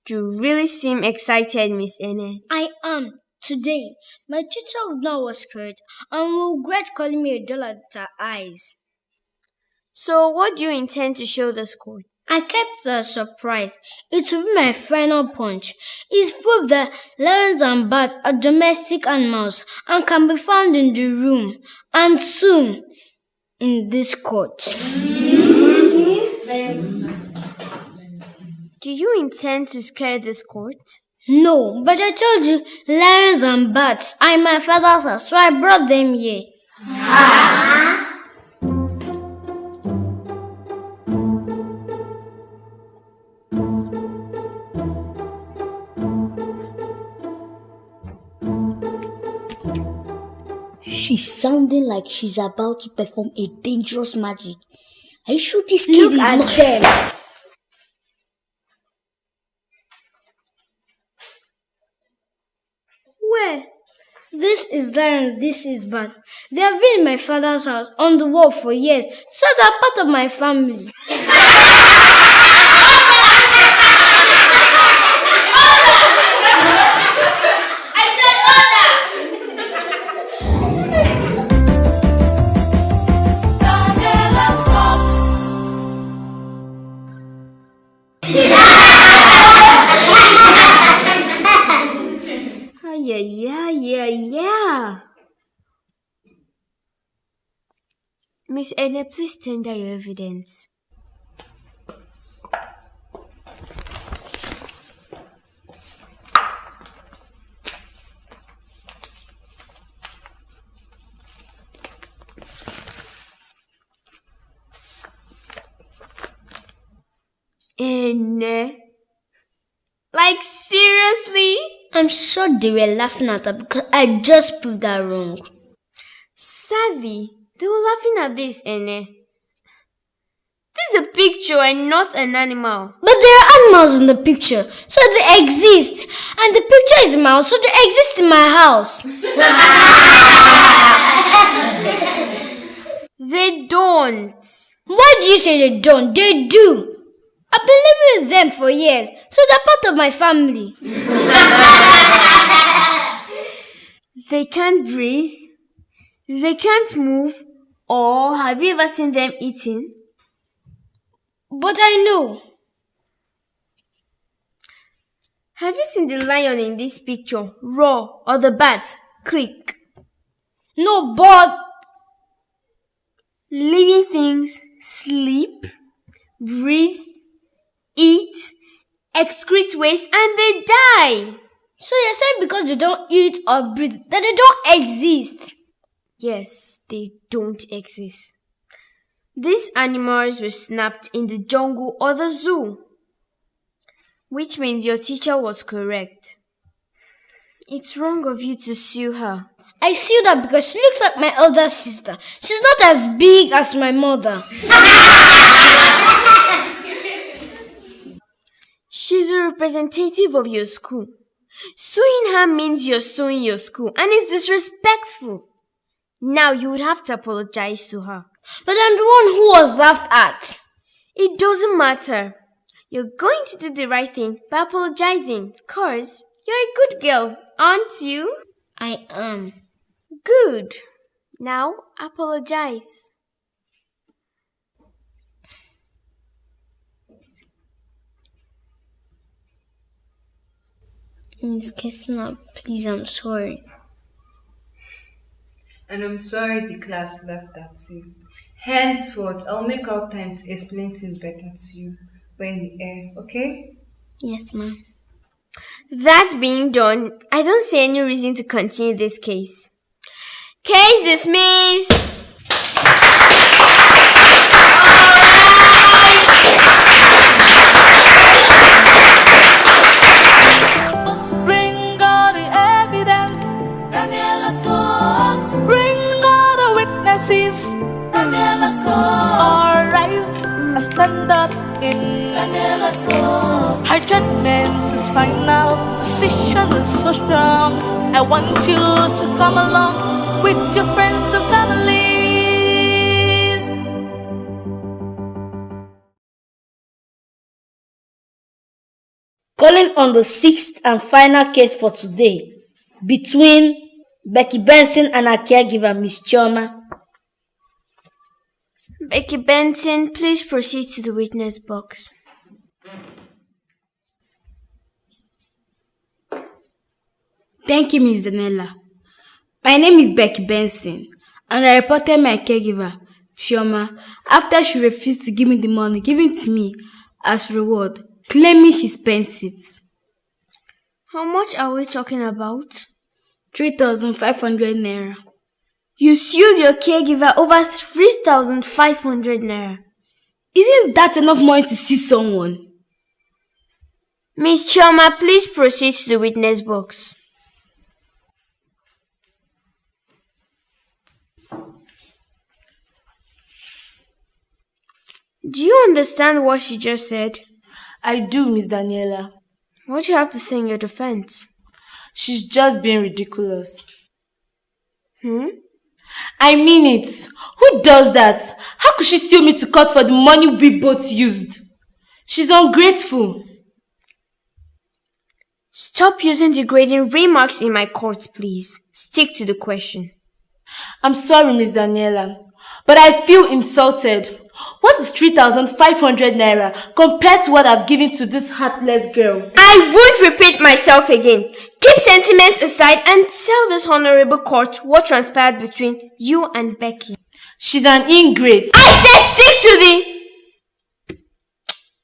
You really seem excited, Miss Ene. I am. Today, my teacher will know I was scared and will regret calling me a dullard with her eyes. So, what do you intend to show the court? I kept a surprise. It will be my final punch. It's proof that lions and bats are domestic animals and can be found in the room and soon in this court. Do you intend to scare this court? No, but I told you lions and bats are in my father's house, so I brought them here. She's sounding like she's about to perform a dangerous magic. Are you sure this kid is not them? Where? This is lion, this is bat. They have been in my father's house on the wall for years, so they are part of my family. Yeah. Miss Ene, please tender your evidence. Like seriously? I'm sure they were laughing at her because I just proved that wrong. Sadly, they were laughing at this, Ene. This is a picture and not an animal. But there are animals in the picture, so they exist. And the picture is a mouse, so they exist in my house. They don't. Why do you say they don't? They do. I've been living with them for years, so they're part of my family. They can't breathe. They can't move. Or have you ever seen them eating? But I know. Have you seen the lion in this picture? Roar. Or the bat? Click. No, but living things sleep, breathe, eat, excrete waste, and they die. So you're saying because they don't eat or breathe that they don't exist? Yes, they don't exist. These animals were snapped in the jungle or the zoo. Which means your teacher was correct. It's wrong of you to sue her. I sued her because she looks like my elder sister. She's not as big as my mother. She's a representative of your school. Suing her means you're suing your school, and it's disrespectful. Now you would have to apologize to her. But I'm the one who was laughed at. It doesn't matter. You're going to do the right thing by apologizing, 'cause you're a good girl, aren't you? I am. Good. Now apologize. Miss Kessler, please, I'm sorry. And I'm sorry the class laughed at you. Henceforth, I'll make out time to explain things better to you when we air, okay? Yes, ma'am. That being done, I don't see any reason to continue this case. Case dismissed! Bring all the evidence, Danniella's court. Bring all the witnesses, Danniella's court. All rise and stand up in Danniella's court. Her judgment is final, decision is so strong. I want you to come along with your friends and families. Calling on the sixth and final case for today between Becky Benson and her caregiver, Miss Chioma. Becky Benson, please proceed to the witness box. Thank you, Miss Danniella. My name is Becky Benson, and I reported my caregiver, Chioma, after she refused to give me the money given to me as reward, claiming she spent it. How much are we talking about? 3,500 naira. You sued your caregiver over 3,500 naira. Isn't that enough money to sue someone? Miss Chioma, please proceed to the witness box. Do you understand what she just said? I do, Miss Danniella. What do you have to say in your defense? She's just being ridiculous. I mean it. Who does that? How could she sue me to court for the money we both used? She's ungrateful. Stop using degrading remarks in my court, please. Stick to the question. I'm sorry, Miss Danniella, but I feel insulted. What is 3,500 naira compared to what I've given to this heartless girl? I won't repeat myself again. Keep sentiments aside and tell this honorable court what transpired between you and Becky. She's an ingrate. I said stick to the...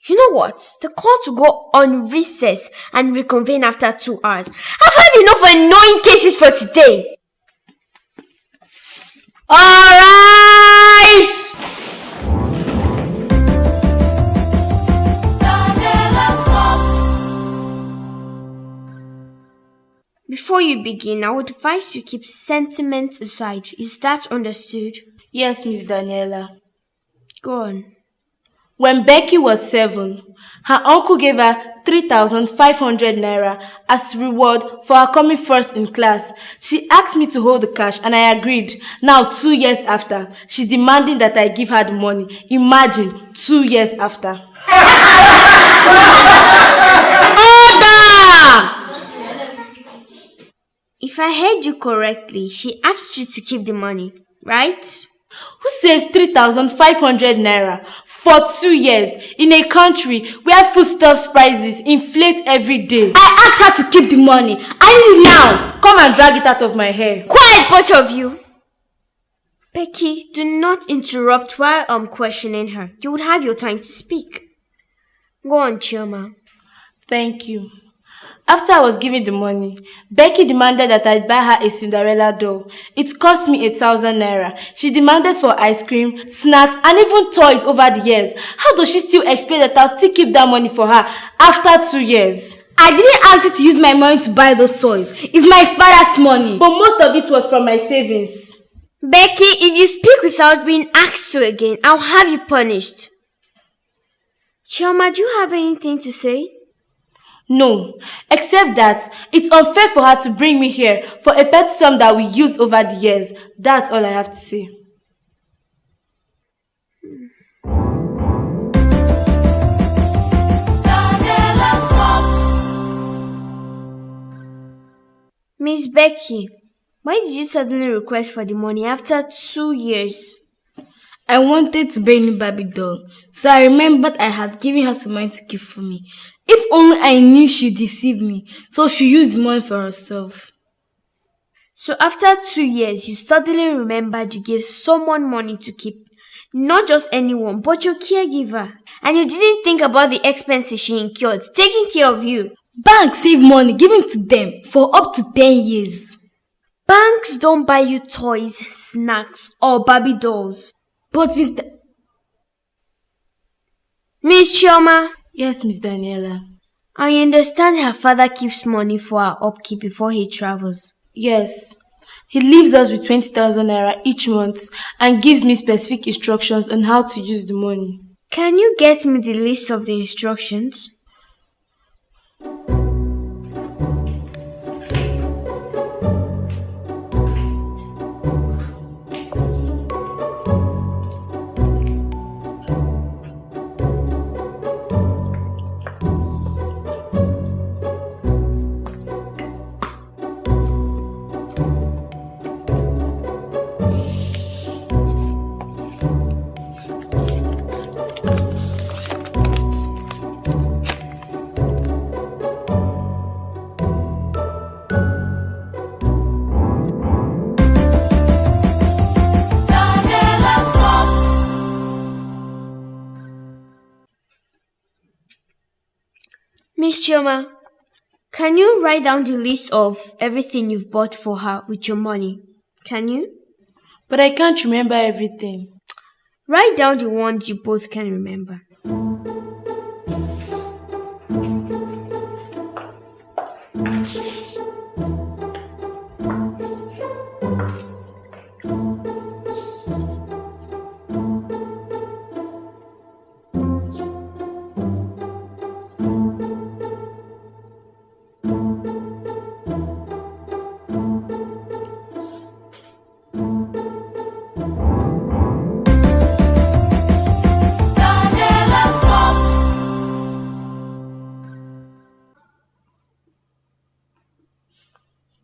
You know what? The court will go on recess and reconvene after 2 hours. I've had enough annoying cases for today. All rise! Before you begin, I would advise you keep sentiments aside. Is that understood? Yes, Miss Danniella. Go on. When Becky was 7, her uncle gave her 3,500 naira as reward for her coming first in class. She asked me to hold the cash and I agreed. Now 2 years after, she's demanding that I give her the money. Imagine, 2 years after. Order! If I heard you correctly, she asked you to keep the money, right? Who saves 3,500 naira for 2 years in a country where foodstuffs prices inflate every day? I asked her to keep the money. I need it now. Come and drag it out of my hair. Quiet, both of you! Becky, do not interrupt while I'm questioning her. You would have your time to speak. Go on, Chioma. Thank you. After I was given the money, Becky demanded that I buy her a Cinderella doll. It cost me 8,000 naira. She demanded for ice cream, snacks, and even toys over the years. How does she still expect that I'll still keep that money for her after 2 years? I didn't ask you to use my money to buy those toys. It's my father's money. But most of it was from my savings. Becky, if you speak without being asked to again, I'll have you punished. Chioma, do you have anything to say? No, except that it's unfair for her to bring me here for a pet sum that we used over the years. That's all I have to say. Miss Becky, why did you suddenly request for the money after 2 years? I wanted to buy a new Barbie doll, so I remembered I had given her some money to keep for me. If only I knew she'd deceive me, so she used the money for herself. So after 2 years, you suddenly remembered you gave someone money to keep. Not just anyone, but your caregiver. And you didn't think about the expenses she incurred, taking care of you. Banks save money given to them for up to 10 years. Banks don't buy you toys, snacks, or Barbie dolls. But Miss Chioma. Yes, Miss Danniella. I understand her father keeps money for her upkeep before he travels. Yes. He leaves us with 20,000 naira each month and gives me specific instructions on how to use the money. Can you get me the list of the instructions? Miss Chioma, can you write down the list of everything you've bought for her with your money? Can you? But I can't remember everything. Write down the ones you both can remember.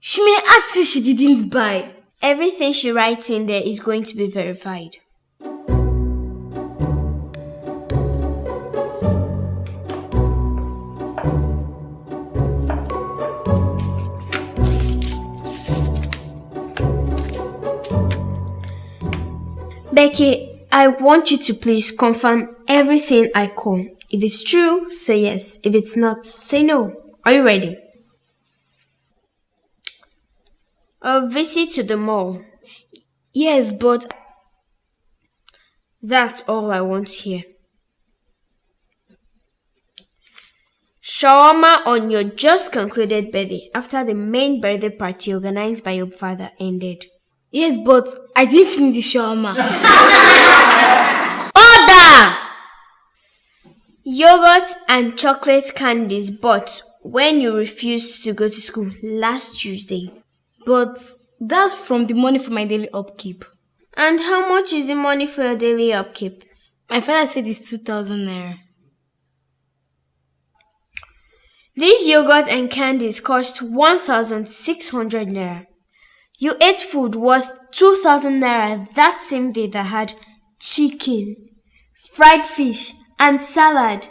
She may ask if she didn't buy. Everything she writes in there is going to be verified. Becky, I want you to please confirm everything I call. If it's true, say yes. If it's not, say no. Are you ready? A visit to the mall. Yes, but... That's all I want here. shawarma on your just concluded birthday after the main birthday party organized by your father ended. Yes, but I didn't finish the shawarma. Order! Yogurt and chocolate candies bought when you refused to go to school last Tuesday. But that's from the money for my daily upkeep. And how much is the money for your daily upkeep? My father said it's 2,000 naira. These yogurt and candies cost 1,600 naira. You ate food worth 2,000 naira that same day that had chicken, fried fish, and salad.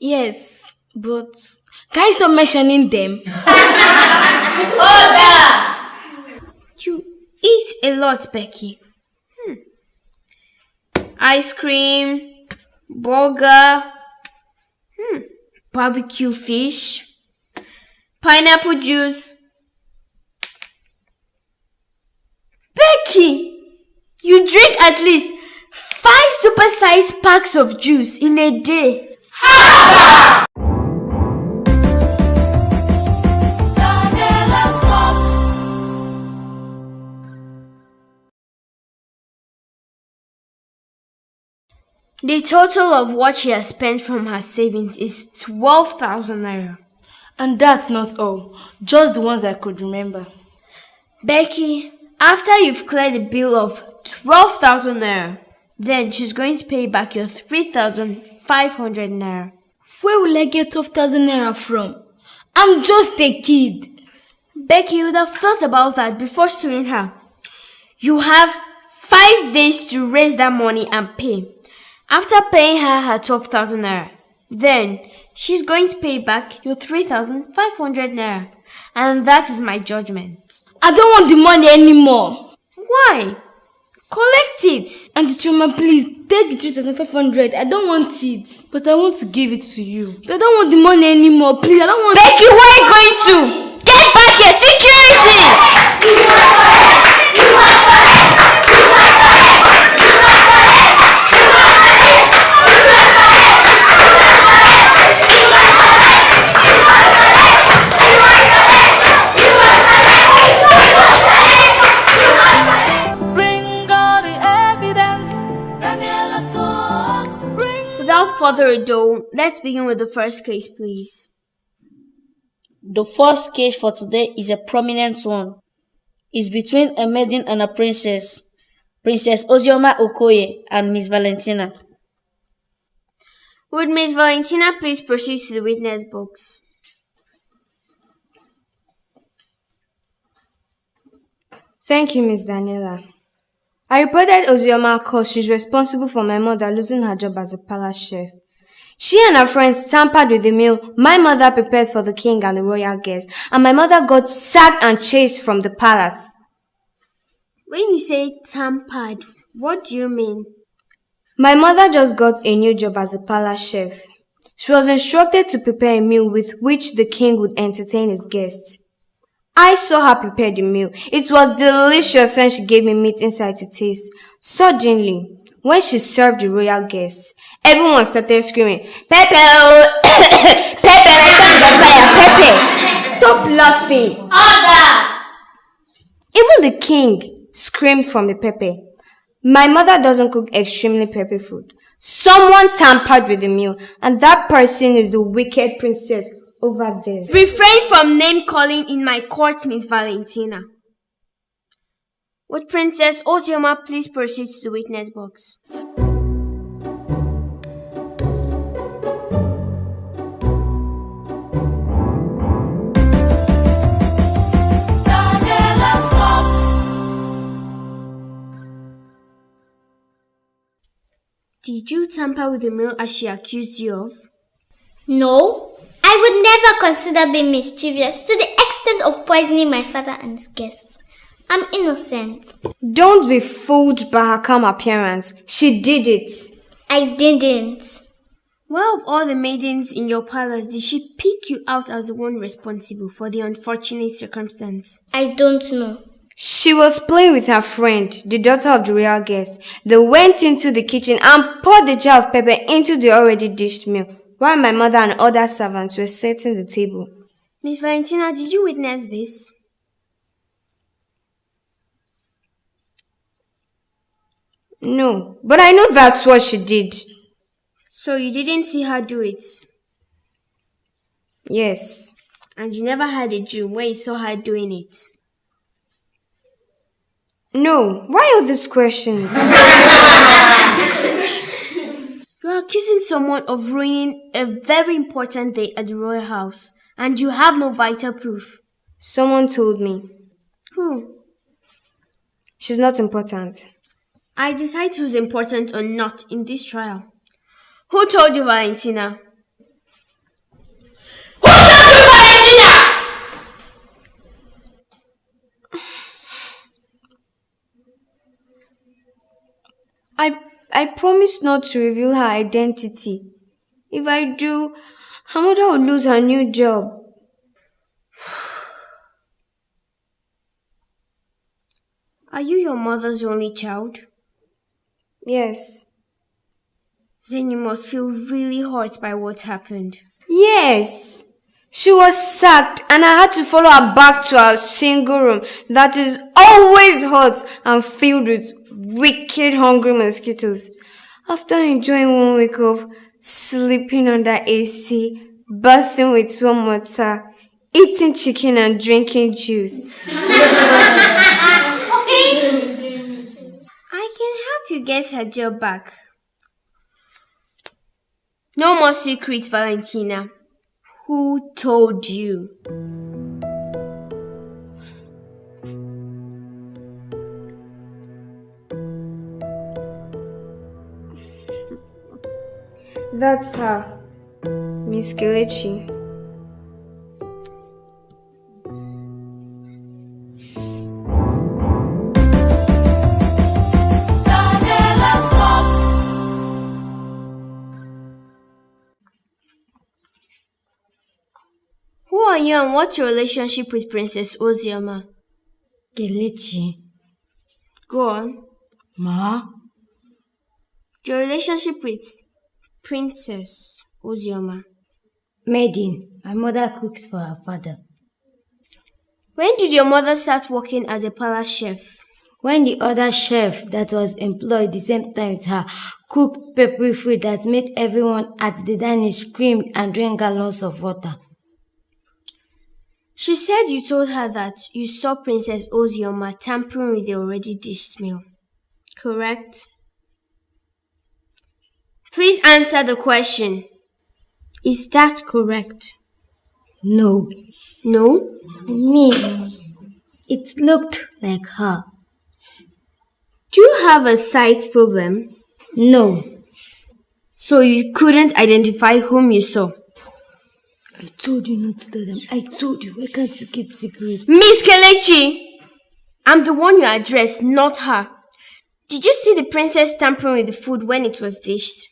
Yes, but can you stop mentioning them? Order! You eat a lot, Becky. Ice cream, burger, barbecue fish, pineapple juice. Becky, you drink at least 5 super-sized packs of juice in a day. The total of what she has spent from her savings is 12,000 naira. And that's not all, just the ones I could remember. Becky, after you've cleared the bill of 12,000 naira, then she's going to pay back your 3,500 naira. Where will I get 12,000 naira from? I'm just a kid. Becky, you would have thought about that before suing her. You have 5 days to raise that money and pay. After paying her 12,000 naira, then she's going to pay back your 3,500 naira. And that is my judgment. I don't want the money anymore. Why? Collect it. Auntie Chuma, please, take the 3,500. I don't want it. But I want to give it to you. But I don't want the money anymore. Please, I don't want Becky, where are you going to? Get back here! Security! Without further ado, let's begin with the first case, please. The first case for today is a prominent one. It's between a maiden and a princess, Princess Ozioma Okoye and Miss Valentina. Would Miss Valentina please proceed to the witness box? Thank you, Miss Danniella. I reported Ozioma because she's responsible for my mother losing her job as a palace chef. She and her friends tampered with the meal my mother prepared for the king and the royal guests, and my mother got sacked and chased from the palace. When you say tampered, what do you mean? My mother just got a new job as a palace chef. She was instructed to prepare a meal with which the king would entertain his guests. I saw her prepare the meal. It was delicious when she gave me meat inside to taste. Suddenly, when she served the royal guests, everyone started screaming, "Pepe! Pepe! Pepe! Stop laughing!" Order! Even the king screamed from the pepper. My mother doesn't cook extremely pepper food. Someone tampered with the meal, and that person is the wicked princess over there. Refrain from name calling in my court, Miss Valentina. Would Princess Ozioma please proceed to the witness box? Did you tamper with the meal as she accused you of? No, I would never consider being mischievous to the extent of poisoning my father and his guests. I'm innocent. Don't be fooled by her calm appearance. She did it. I didn't. Why of all the maidens in your palace did she pick you out as the one responsible for the unfortunate circumstance? I don't know. She was playing with her friend, the daughter of the royal guest. They went into the kitchen and poured the jar of pepper into the already dished meal. while my mother and other servants were setting the table. Miss Valentina, did you witness this? No, but I know that's what she did. So you didn't see her do it? Yes. And you never had a dream where you saw her doing it? No. Why all these questions? You are accusing someone of ruining a very important day at the royal house, and you have no vital proof. Someone told me. Who? She's not important. I decide who's important or not in this trial. Who told you, Valentina? Who told you, Valentina? I promised not to reveal her identity. If I do, her mother will lose her new job. Are you your mother's only child? Yes. Then you must feel really hurt by what happened. Yes. She was sacked and I had to follow her back to her single room that is always hot and filled with wicked hungry mosquitoes. After enjoying 1 week of sleeping under AC, bathing with warm water, eating chicken and drinking juice. I can help you get her job back. No more secrets, Valentina. Who told you? That's her, Miss Kelechi. Who are you and what's your relationship with Princess Ozioma? Kelechi. Go on. Ma? Your relationship with Princess Ozioma. Maiden. My mother cooks for her father. When did your mother start working as a palace chef? When the other chef that was employed the same time with her cooked peppery food that made everyone at the dining scream and drink gallons of water. She said you told her that you saw Princess Ozioma tampering with the already dished meal. Correct? Please answer the question. Is that correct? No. No? Me. It looked like her. Do you have a sight problem? No. So you couldn't identify whom you saw? I told you not to tell them. I told you. Why can't you keep secret? Miss Kelechi! I'm the one you addressed, not her. Did you see the princess tampering with the food when it was dished?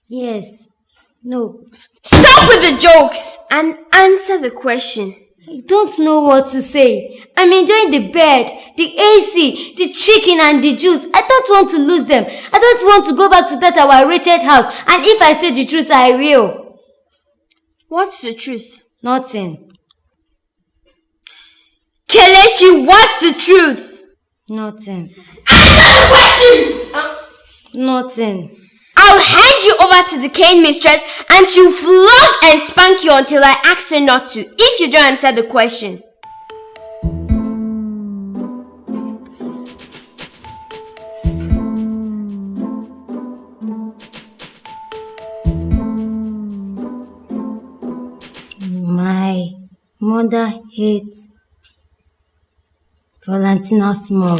Yes. No. Stop with the jokes and answer the question. I don't know what to say. I'm enjoying the bed, the AC, the chicken and the juice. I don't want to lose them. I don't want to go back to that our wretched house. And if I say the truth, I will. What's the truth? Nothing. Kelechi, what's the truth? Nothing. Answer the question! Nothing. I'll hand you over to the cane mistress and she'll flog and spank you until I ask her not to, if you don't answer the question. My mother hates Valentina's mom.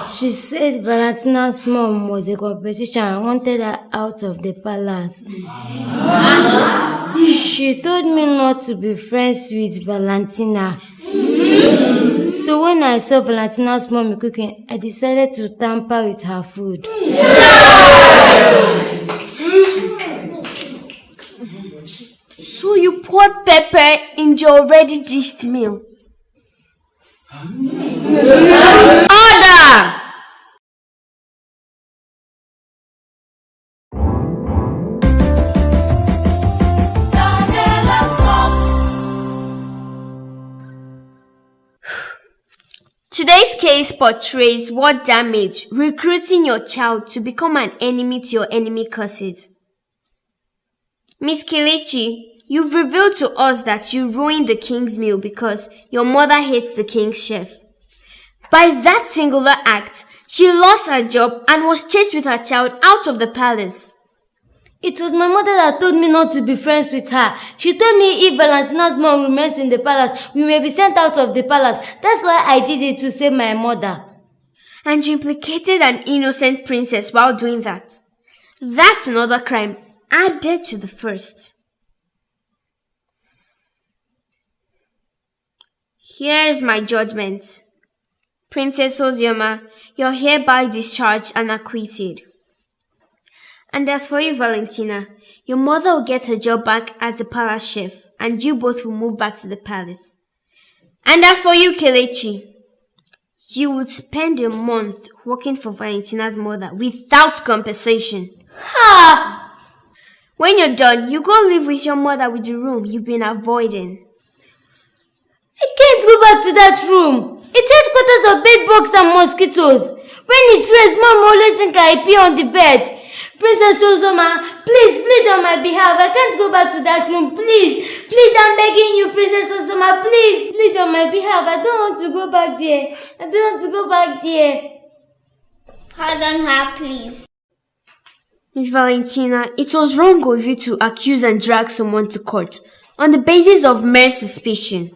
She said Valentina's mom was a competition and wanted her out of the palace. She told me not to be friends with Valentina. So when I saw Valentina's mom cooking, I decided to tamper with her food. So you poured pepper in your already dished meal? Order! case portrays what damage recruiting your child to become an enemy to your enemy causes. Miss Kelechi, you've revealed to us that you ruined the king's meal because your mother hates the king's chef. By that singular act, she lost her job and was chased with her child out of the palace. It was my mother that told me not to be friends with her. She told me if Valentina's mom remains in the palace, we may be sent out of the palace. That's why I did it to save my mother. And you implicated an innocent princess while doing that. That's another crime added to the first. Here's my judgment. Princess Ozioma, you're hereby discharged and acquitted. And as for you, Valentina, your mother will get her job back as the palace chef, and you both will move back to the palace. And as for you, Kelechi, you would spend a month working for Valentina's mother without compensation. Ha! When you're done, you go live with your mother with the room you've been avoiding. I can't go back to that room. It's headquarters of bedbugs and mosquitoes. When it rains, Mom always think I pee on the bed. Princess Ozoma, please plead on my behalf. I can't go back to that room. Please, please, I'm begging you, Princess Ozoma. Please plead on my behalf. I don't want to go back there. I don't want to go back there. Pardon her, please. Miss Valentina, it was wrong of you to accuse and drag someone to court on the basis of mere suspicion.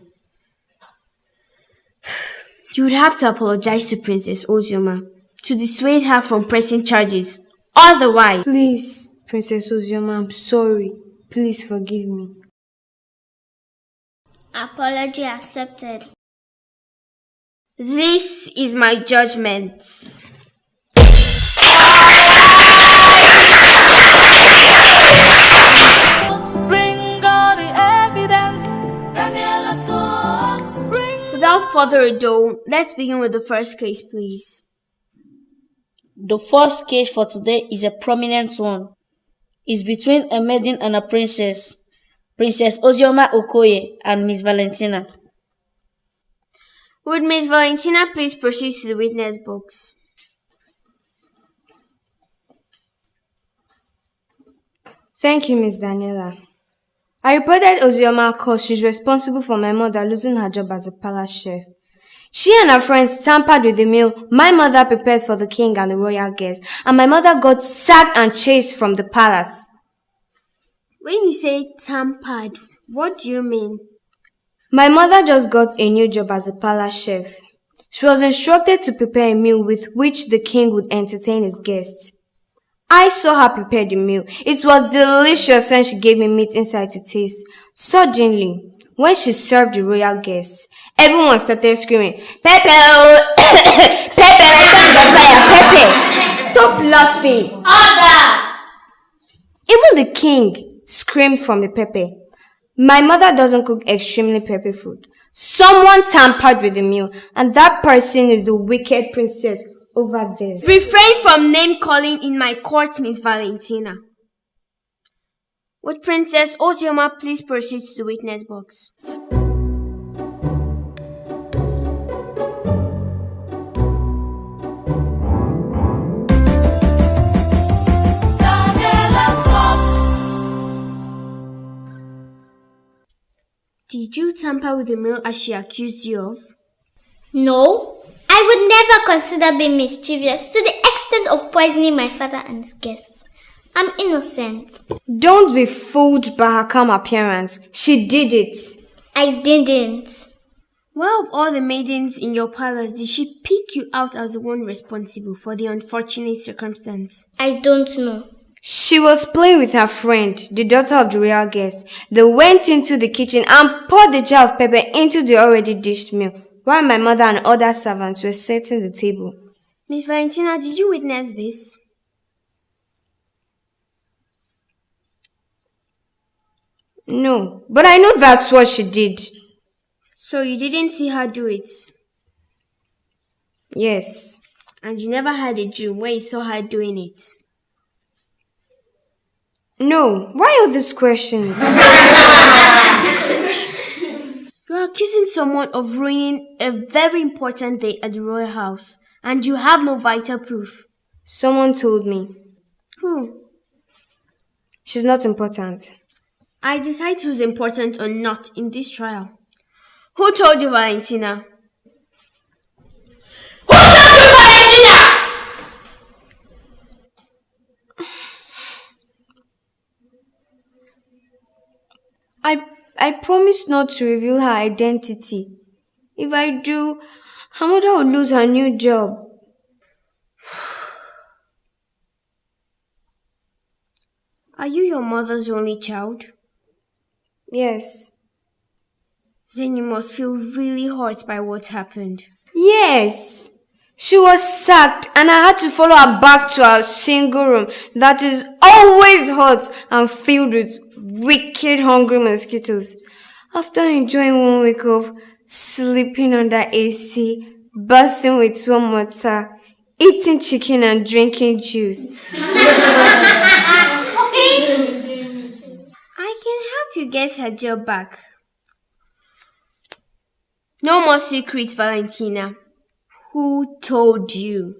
You would have to apologize to Princess Ozioma to dissuade her from pressing charges. Otherwise... Please, Princess Ozioma, I'm sorry. Please forgive me. Apology accepted. This is my judgment. Bring all the evidence. Danniella's court. Without further ado, let's begin with the first case, please. The first case for today is a prominent one. It's between a maiden and a princess, Princess Ozioma Okoye and Miss Valentina. Would Miss Valentina please proceed to the witness box? Thank you, Miss Danniella. I reported Ozioma because she's responsible for my mother losing her job as a palace chef. She and her friends tampered with the meal my mother prepared for the king and the royal guests, and my mother got sacked and chased from the palace. When you say tampered, what do you mean? My mother just got a new job as a palace chef. She was instructed to prepare a meal with which the king would entertain his guests. I saw her prepare the meal. It was delicious when she gave me meat inside to taste. Suddenly, when she served the royal guests, everyone started screaming, "Pepe! Pepe! Pepe! Stop laughing!" Order! Even the king screamed from the pepper. My mother doesn't cook extremely pepper food. Someone tampered with the meal, and that person is the wicked princess over there. Refrain from name calling in my court, Miss Valentina. Would Princess Ozioma please proceed to the witness box? Did you tamper with the meal as she accused you of? No, I would never consider being mischievous to the extent of poisoning my father and his guests. I'm innocent. Don't be fooled by her calm appearance. She did it. I didn't. Why of all the maidens in your palace did she pick you out as the one responsible for the unfortunate circumstance? I don't know. She was playing with her friend, the daughter of the royal guest. They went into the kitchen and poured the jar of pepper into the already dished meal, while my mother and other servants were setting the table. Miss Valentina, did you witness this? No, but I know that's what she did. So you didn't see her do it? Yes. And you never had a dream where you saw her doing it? No. Why all these questions? You You're accusing someone of ruining a very important day at the royal house, and you have no vital proof. Someone told me. Who? She's not important. I decide who's important or not in this trial. Who told you, Valentina? Who told you, Valentina? I promised not to reveal her identity. If I do, her mother will lose her new job. Are you your mother's only child? Yes. Then you must feel really hurt by what happened. Yes. She was sacked and I had to follow her back to our single room that is always hot and filled with wicked hungry mosquitoes. After enjoying 1 week of sleeping under AC, bathing with warm water, eating chicken and drinking juice. I can help you get her job back. No more secrets, Valentina. Who told you?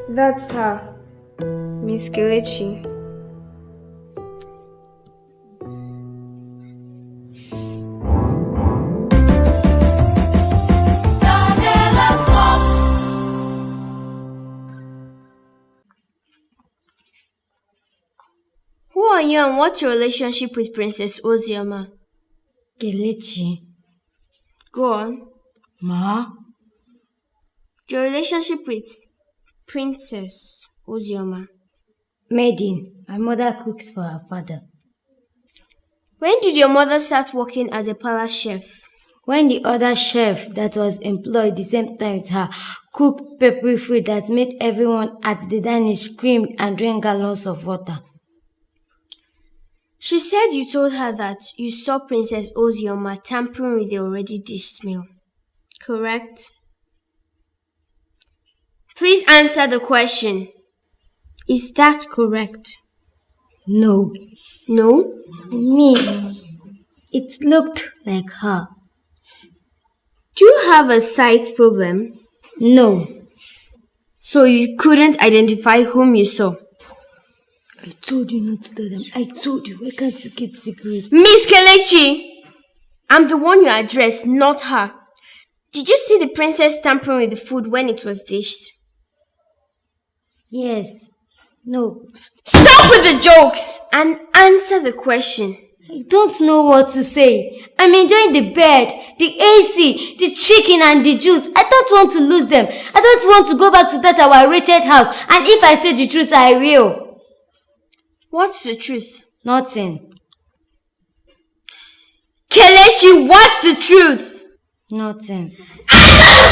That's her, Miss Kelechi. Who are you and what's your relationship with Princess Ozioma? Kelechi. Go on. Ma? Your relationship with Princess Ozioma. Maiden. My mother cooks for her father. When did your mother start working as a palace chef? When the other chef that was employed the same time with her cooked peppery food that made everyone at the dining scream and drink gallons of water. She said you told her that you saw Princess Ozioma tampering with the already dished meal. Correct? Please answer the question. Is that correct? No. No? I mean, it looked like her. Do you have a sight problem? No. So you couldn't identify whom you saw? I told you not to tell them. I told you. Why can't you keep secret? Miss Kelechi! I'm the one you addressed, not her. Did you see the princess tampering with the food when it was dished? Yes. No. Stop with the jokes and answer the question. I don't know what to say. I'm enjoying the bed, the AC, the chicken and the juice. I don't want to lose them. I don't want to go back to that our wretched house. And if I say the truth, I will. What's the truth? Nothing. Kelechi, what's the truth? Nothing. Answer the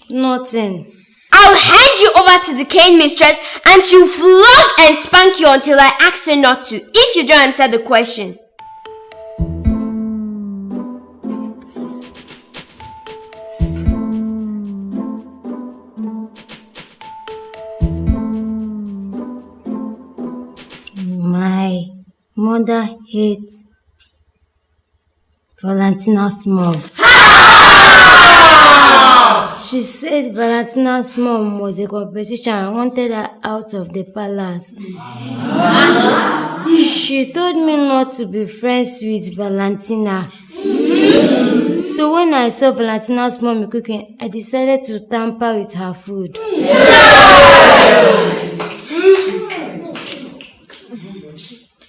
question! Nothing. I'll hand you over to the cane mistress and she'll flog and spank you until I ask her not to, if you don't answer the question. My mother hates Valentina's mom. She said Valentina's mom was a competition and wanted her out of the palace. She told me not to be friends with Valentina. So when I saw Valentina's mom cooking, I decided to tamper with her food.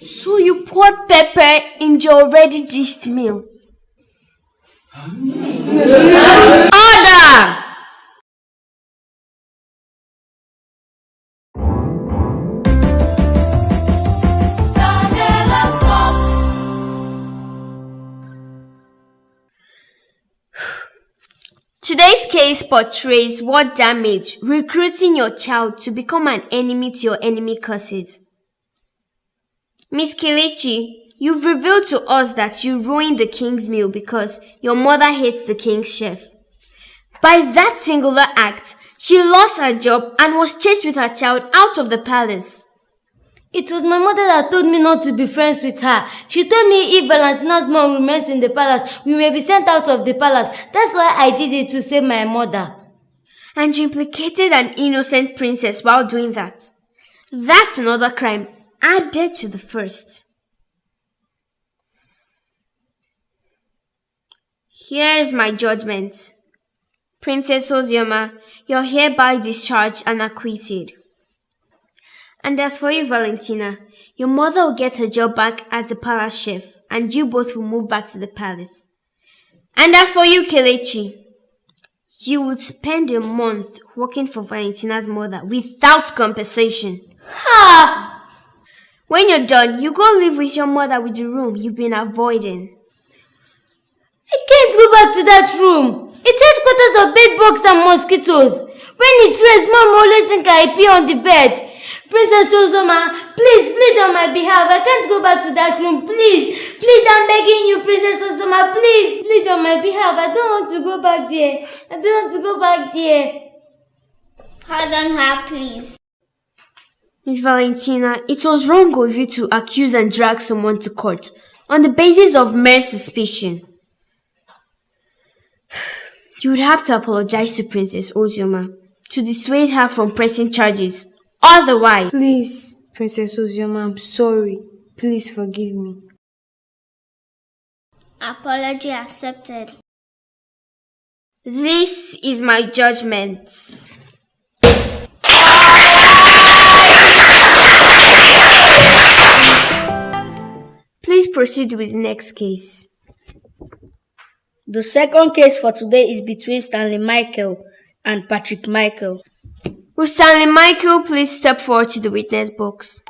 So you poured pepper in your already dished meal? Order! Today's case portrays what damage recruiting your child to become an enemy to your enemy causes. Miss Kelechi, you've revealed to us that you ruined the king's meal because your mother hates the king's chef. By that singular act, she lost her job and was chased with her child out of the palace. It was my mother that told me not to be friends with her. She told me if Valentina's mom remains in the palace, we may be sent out of the palace. That's why I did it, to save my mother. And you implicated an innocent princess while doing that. That's another crime added to the first. Here's my judgment. Princess Ozioma, you're hereby discharged and acquitted. And as for you, Valentina, your mother will get her job back as the palace chef, and you both will move back to the palace. And as for you, Kelechi, you would spend a month working for Valentina's mother without compensation. Ha! When you're done, you go live with your mother with the room you've been avoiding. I can't go back to that room. It's headquarters of bedbugs and mosquitoes. When it rains, Mom always think I pee on the bed. Princess Ozoma, please plead on my behalf. I can't go back to that room. Please, please, I'm begging you, Princess Ozoma. Please, plead on my behalf. I don't want to go back there. I don't want to go back there. Pardon her, please. Miss Valentina, it was wrong of you to accuse and drag someone to court on the basis of mere suspicion. You would have to apologize to Princess Ozioma to dissuade her from pressing charges. Otherwise... Please, Princess Ozioma, I'm sorry. Please forgive me. Apology accepted. This is my judgment. Please proceed with the next case. The second case for today is between Stanley Michael and Patrick Michael. Will Stanley Michael please step forward to the witness box?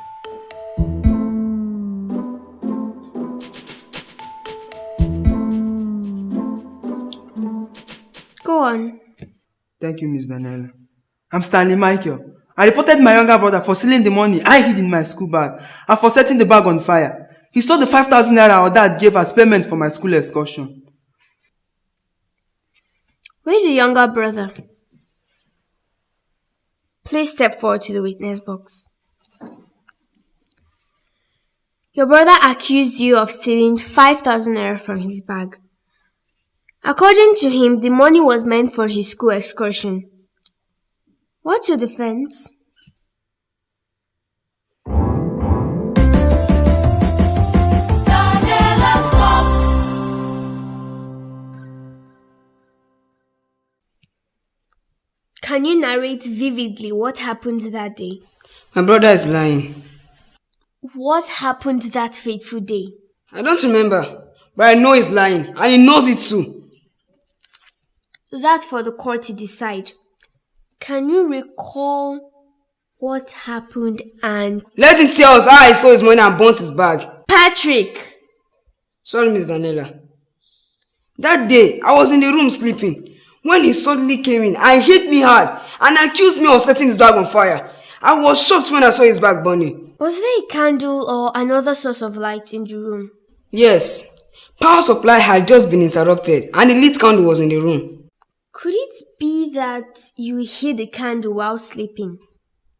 Go on. Thank you, Miss Danniella. I'm Stanley Michael. I reported my younger brother for stealing the money I hid in my school bag and for setting the bag on fire. He stole the 5,000 naira our dad gave as payment for my school excursion. Where's your younger brother? Please step forward to the witness box. Your brother accused you of stealing 5,000 naira from his bag. According to him, the money was meant for his school excursion. What's your defense? Can you narrate vividly what happened that day? My brother is lying. What happened that fateful day? I don't remember, but I know he's lying, and he knows it too. That's for the court to decide. Can you recall what happened and... Let him tell us how I stole his money and burnt his bag. Patrick! Sorry, Miss Danniella. That day, I was in the room sleeping. When he suddenly came in and hit me hard and accused me of setting his bag on fire. I was shocked when I saw his bag burning. Was there a candle or another source of light in the room? Yes. Power supply had just been interrupted and the lit candle was in the room. Could it be that you hid the candle while sleeping?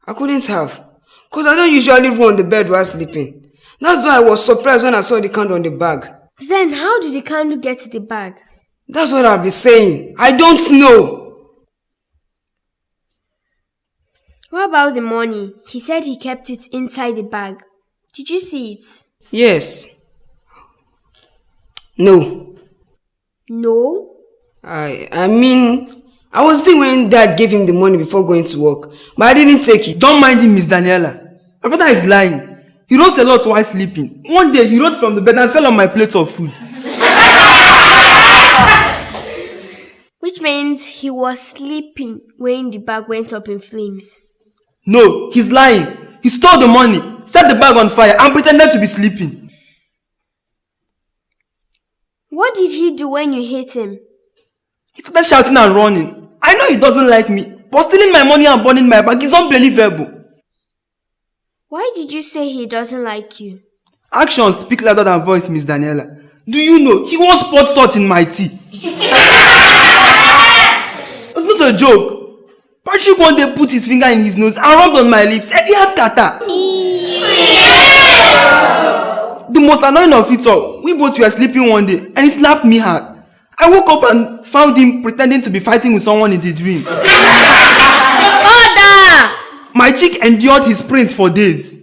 I couldn't have, because I don't usually roll on the bed while sleeping. That's why I was surprised when I saw the candle on the bag. Then how did the candle get to the bag? That's what I'll be saying. I don't know. What about the money? He said he kept it inside the bag. Did you see it? Yes. No. No? I mean, I was there when Dad gave him the money before going to work, but I didn't take it. Don't mind him, Miss Danniella. My brother is lying. He rose a lot while sleeping. One day he rose from the bed and fell on my plate of food. Which means he was sleeping when the bag went up in flames. No, he's lying. He stole the money, set the bag on fire and pretended to be sleeping. What did he do when you hit him? He started shouting and running. I know he doesn't like me, but stealing my money and burning my bag is unbelievable. Why did you say he doesn't like you? Actions speak louder than voice, Miss Danniella. Do you know he once poured salt in my tea? a joke. Patrick one day put his finger in his nose and rubbed on my lips and he had catarrh. The most annoying of it all, we both were sleeping one day and he slapped me hard. I woke up and found him pretending to be fighting with someone in the dream. Order! My cheek endured his prints for days.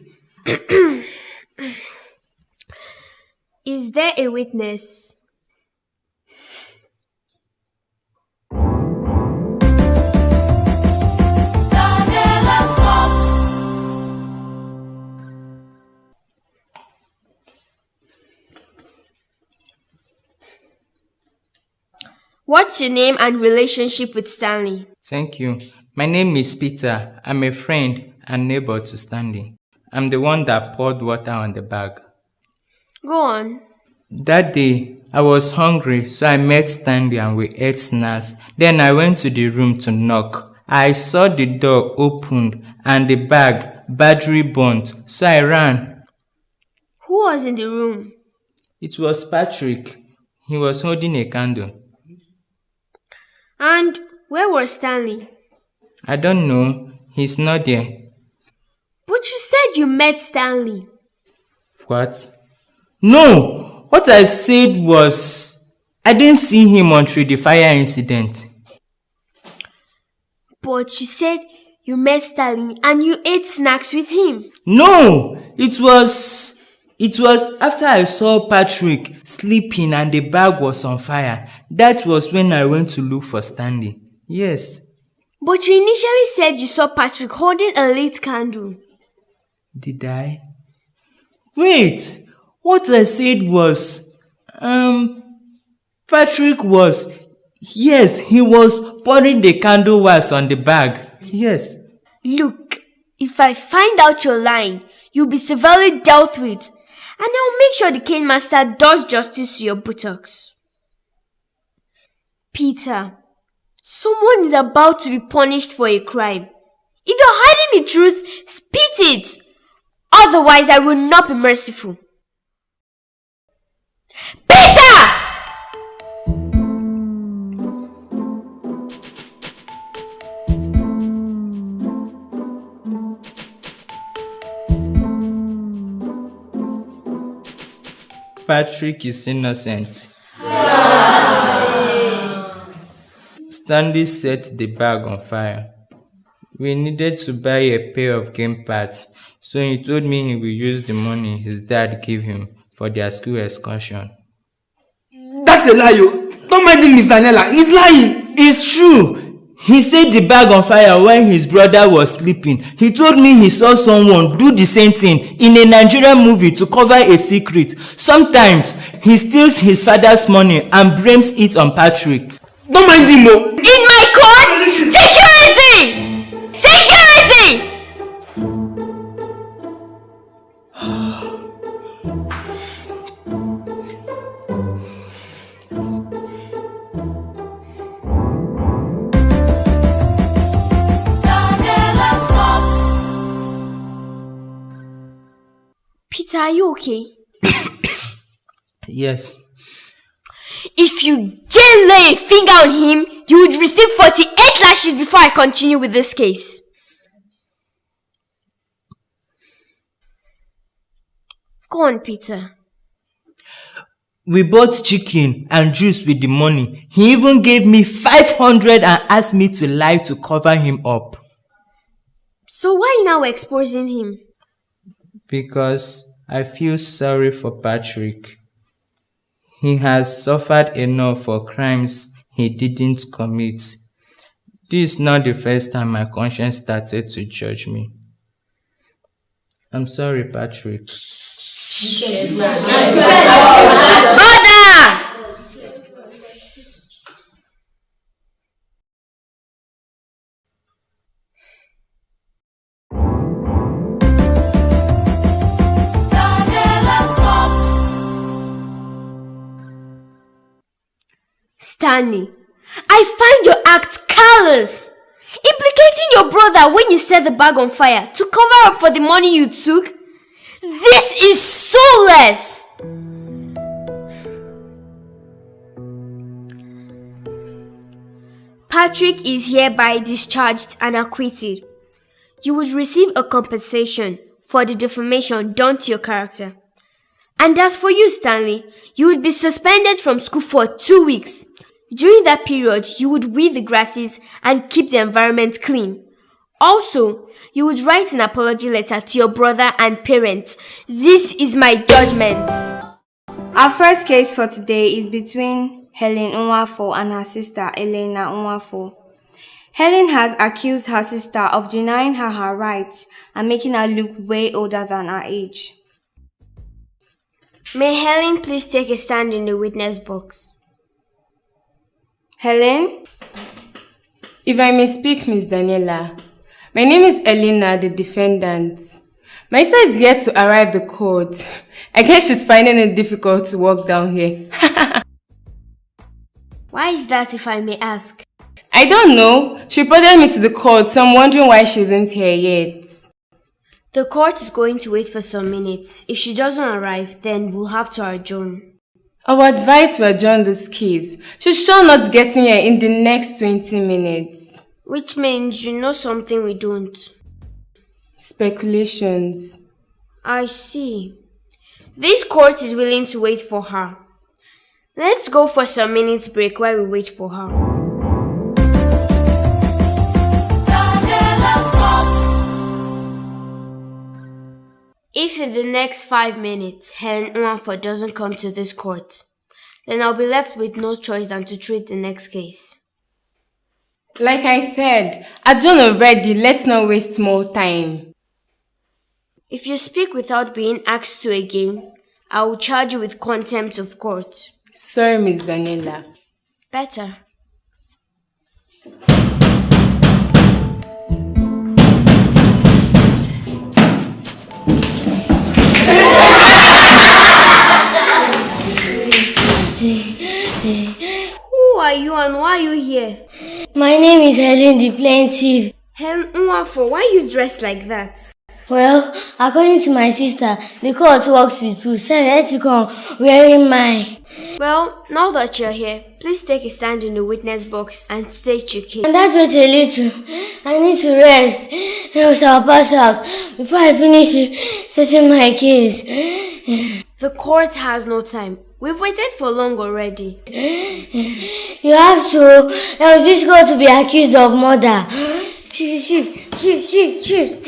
Is there a witness? What's your name and relationship with Stanley? Thank you. My name is Peter. I'm a friend and neighbor to Stanley. I'm the one that poured water on the bag. Go on. That day, I was hungry, so I met Stanley and we ate snacks. Then I went to the room to knock. I saw the door opened and the bag badly burnt, so I ran. Who was in the room? It was Patrick. He was holding a candle. And where was Stanley? I don't know. He's not there. But you said you met Stanley. What? No! What I said was, I didn't see him until the fire incident. But you said you met Stanley and you ate snacks with him. No! It was after I saw Patrick sleeping and the bag was on fire. That was when I went to look for Stanley. Yes. But you initially said you saw Patrick holding a lit candle. Did I? Wait! What I said was, Patrick was, yes, he was pouring the candle wax on the bag. Yes. Look, if I find out you're lying, you'll be severely dealt with. And I'll make sure the cane master does justice to your buttocks. Peter, someone is about to be punished for a crime. If you're hiding the truth, spit it. Otherwise, I will not be merciful. Peter! Patrick is innocent. Stanley set the bag on fire. We needed to buy a pair of game pads, so he told me he will use the money his dad gave him for their school excursion. That's a lie, yo. Don't mind him, Miss Danniella. He's lying. It's true. He set the bag on fire when his brother was sleeping. He told me he saw someone do the same thing in a Nigerian movie to cover a secret. Sometimes he steals his father's money and blames it on Patrick. Don't mind him, yo. In my court, security! Security! Peter, are you okay? Yes. If you dare lay a finger on him, you would receive 48 lashes before I continue with this case. Go on, Peter. We bought chicken and juice with the money. He even gave me 500 and asked me to lie to cover him up. So why are you now exposing him? Because I feel sorry for Patrick. He has suffered enough for crimes he didn't commit. This is not the first time my conscience started to judge me. I'm sorry, Patrick. Order! Stanley, I find your act callous. Implicating your brother when you set the bag on fire to cover up for the money you took? This is soulless. Patrick is hereby discharged and acquitted. You would receive a compensation for the defamation done to your character. And as for you, Stanley, you would be suspended from school for 2 weeks. During that period, you would weed the grasses and keep the environment clean. Also, you would write an apology letter to your brother and parents. This is my judgment. Our first case for today is between Helen Nwafo and her sister Elena Nwafo. Helen has accused her sister of denying her rights and making her look way older than her age. May Helen please take a stand in the witness box. Helen? If I may speak, Miss Danniella. My name is Elena, the defendant. My sister is yet to arrive at the court. I guess she's finding it difficult to walk down here. Why is that, if I may ask? I don't know. She reported me to the court, so I'm wondering why she isn't here yet. The court is going to wait for some minutes. If she doesn't arrive, then we'll have to adjourn. I would advise we adjourn this case. She's sure not getting here in the next 20 minutes. Which means you know something we don't. Speculations. I see. This court is willing to wait for her. Let's go for some minutes break while we wait for her. If in the next 5 minutes Helen Nwafo doesn't come to this court, then I'll be left with no choice than to treat the next case. Like I said, adjourn already. Let's not waste more time. If you speak without being asked to again, I will charge you with contempt of court. Sorry, Miss Danniella. Better. Who are you and why are you here? My name is Helen the Plaintiff. Helen Nwafo, why are you dressed like that? Well, according to my sister, the court works with proof, so I had to come wearing mine. Well, now that you're here, please take a stand in the witness box and state your case. And that's what a little. I need to rest, else I'll pass out before I finish stating my case. The court has no time. We've waited for long already. You have to, else this girl to be accused of murder. Shift.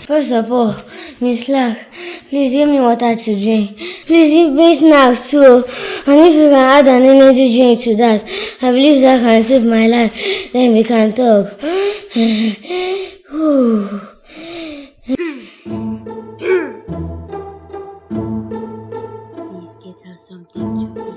First of all, Miss Lack, please give me water to drink. Please give me snacks too. And if you can add an energy drink to that, I believe that can save my life. Then we can talk. Please get her something to eat.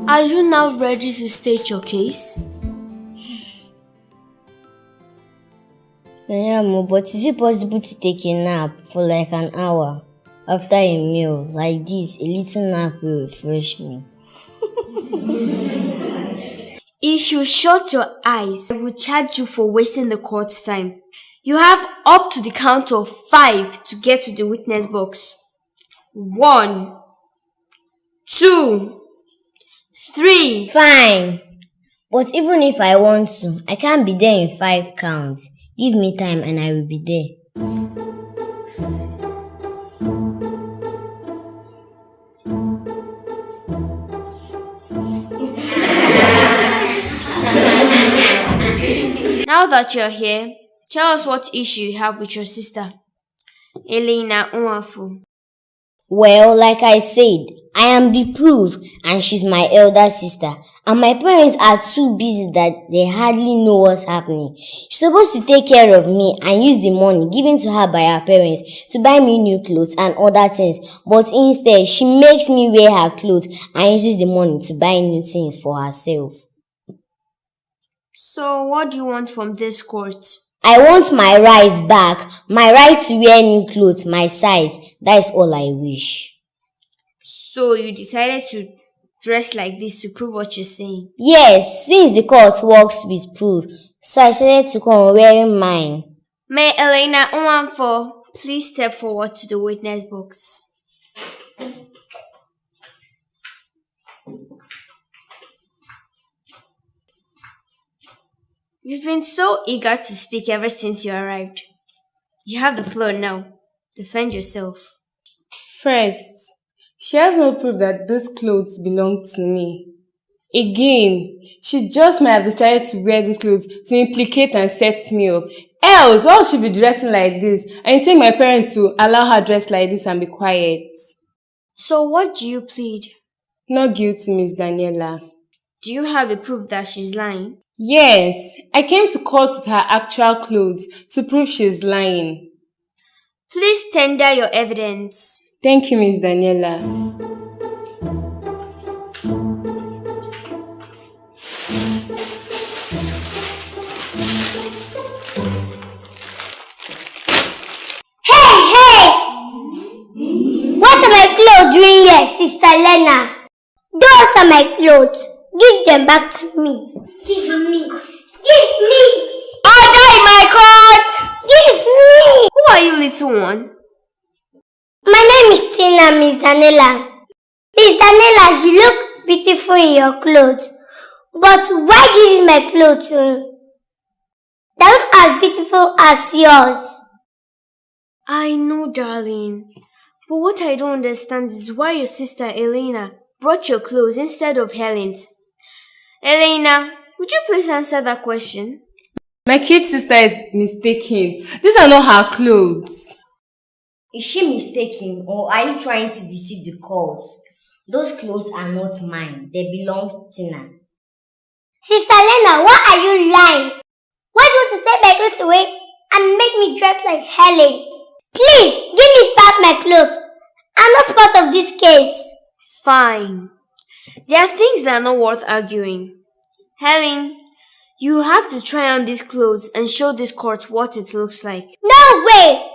Are you now ready to state your case? Yeah, but is it possible to take a nap for like an hour after a meal like this? A little nap will refresh me. If you shut your eyes, I will charge you for wasting the court's time. You have up to the count of 5 to get to the witness box. 1, 2, 3. Fine. But even if I want to, I can't be there in 5 counts. Give me time and I will be there. Now that you're here, tell us what issue you have with your sister, Elena Nwafu. Well, like I said, I am the proof and she's my elder sister. And my parents are too busy that they hardly know what's happening. She's supposed to take care of me and use the money given to her by her parents to buy me new clothes and other things. But instead, she makes me wear her clothes and uses the money to buy new things for herself. So what do you want from this court? I want my rights back. My right to wear new clothes, my size. That is all I wish. So you decided to dress like this to prove what you're saying? Yes, since the court works with proof, so I decided to come wearing mine. May Elena Nwafu please step forward to the witness box. You've been so eager to speak ever since you arrived. You have the floor now. Defend yourself. First, she has no proof that those clothes belong to me. Again, she just might have decided to wear these clothes to implicate and set me up. Else, why would she be dressing like this? I think my parents to allow her dress like this and be quiet. So what do you plead? Not guilty, Miss Danniella. Do you have a proof that she's lying? Yes, I came to court with her actual clothes to prove she's lying. Please tender your evidence. Thank you, Miss Danniella. Hey! What are my clothes doing here, Sister Lena? Those are my clothes. Give them back to me. Give me. Give me. Order in my court! Give me. Who are you, little one? My name is Tina, Miss Danniella. Miss Danniella, you look beautiful in your clothes. But why give me my clothes? They're not as beautiful as yours. I know, darling. But what I don't understand is why your sister Elena brought your clothes instead of Helen's. Elena, would you please answer that question? My kid sister is mistaken. These are not her clothes. Is she mistaken or are you trying to deceive the court? Those clothes are not mine. They belong to Tina. Sister Lena, why are you lying? Why do you want to take my clothes away and make me dress like Helen? Please, give me back my clothes. I'm not part of this case. Fine. There are things that are not worth arguing. Helen, you have to try on these clothes and show this court what it looks like. No way!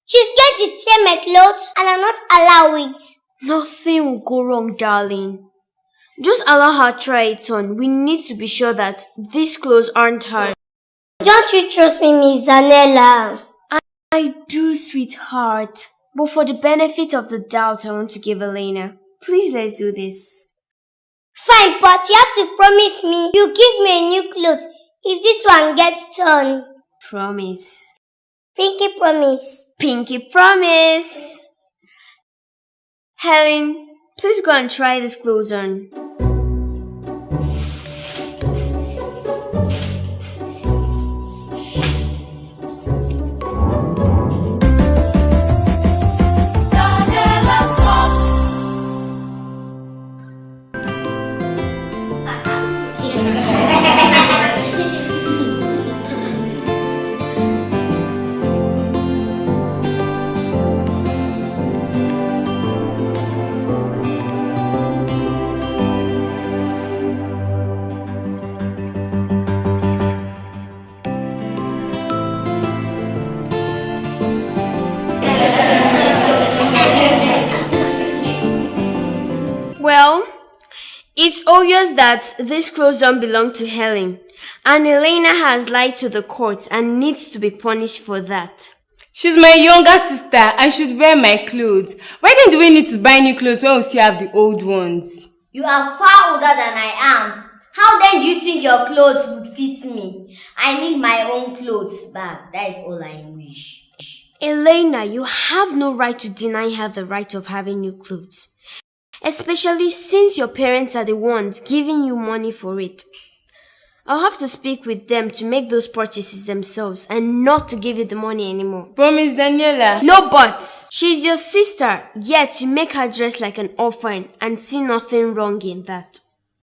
She's going to tear my clothes and I'll not allow it. Nothing will go wrong, darling. Just allow her try it on. We need to be sure that these clothes aren't hers. Don't you trust me, Miss Danniella? I do, sweetheart. But for the benefit of the doubt I want to give Elena, please let's do this. Fine, but you have to promise me you give me a new clothes if this one gets torn. Promise. Pinky promise. Pinky promise. Helen, please go and try this clothes on. Well, it's obvious that these clothes don't belong to Helen, and Elena has lied to the court and needs to be punished for that. She's my younger sister. I should wear my clothes. Why then do we need to buy new clothes when we still have the old ones? You are far older than I am. How then do you think your clothes would fit me? I need my own clothes back. That is all I wish. Elena, you have no right to deny her the right of having new clothes. Especially since your parents are the ones giving you money for it. I'll have to speak with them to make those purchases themselves and not to give you the money anymore. Promise, Danniella. No buts. She's your sister, yet you make her dress like an orphan and see nothing wrong in that.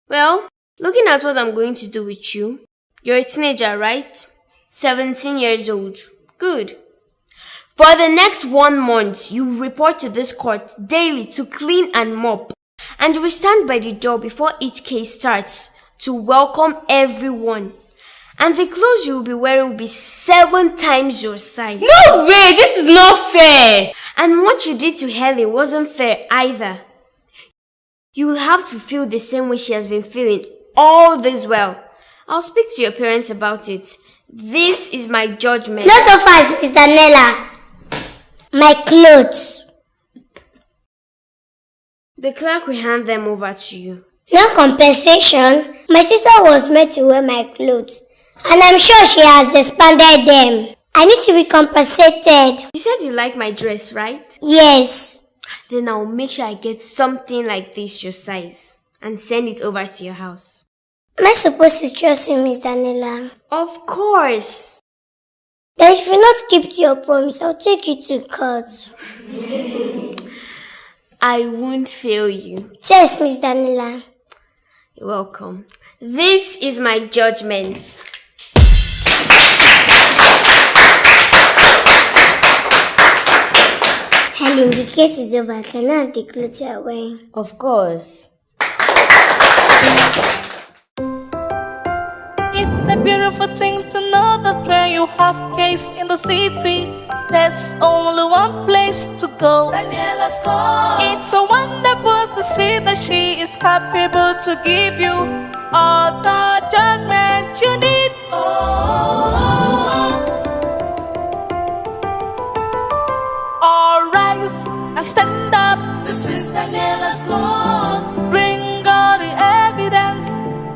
Well, looking at what I'm going to do with you, you're a teenager, right? 17 years old. Good. For the next 1 month, you report to this court daily to clean and mop. And we stand by the door before each case starts to welcome everyone. And the clothes you will be wearing will be 7 times your size. No way! This is not fair! And what you did to Helen wasn't fair either. You will have to feel the same way she has been feeling all this while. I'll speak to your parents about it. This is my judgment. Not so fast, Miss Danniella. My clothes. The clerk will hand them over to you. No compensation. My sister was made to wear my clothes. And I'm sure she has expanded them. I need to be compensated. You said you like my dress, right? Yes. Then I'll make sure I get something like this your size and send it over to your house. Am I supposed to trust you, Miss Danniella? Of course. Then if you not keep to your promise, I'll take you to court. I won't fail you. Yes, Miss Danniella. You're welcome. This is my judgment. Helen, the case is over. Can I have the clothes you are wearing? Of course. It's a beautiful thing to know that when you have case in the city, there's only one place to go. Danniella's call. It's so wonderful to see that she is capable to give you all the judgment you need. All rise and stand up. This is Danniella's call. Bring all the evidence.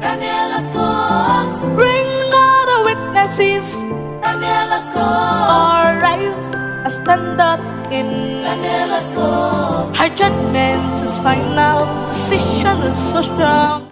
Danniella's call. Bring all the witnesses. Danniella's call. All rise and stand up in Danniella's call. Her judgment is final. Decision is so strong.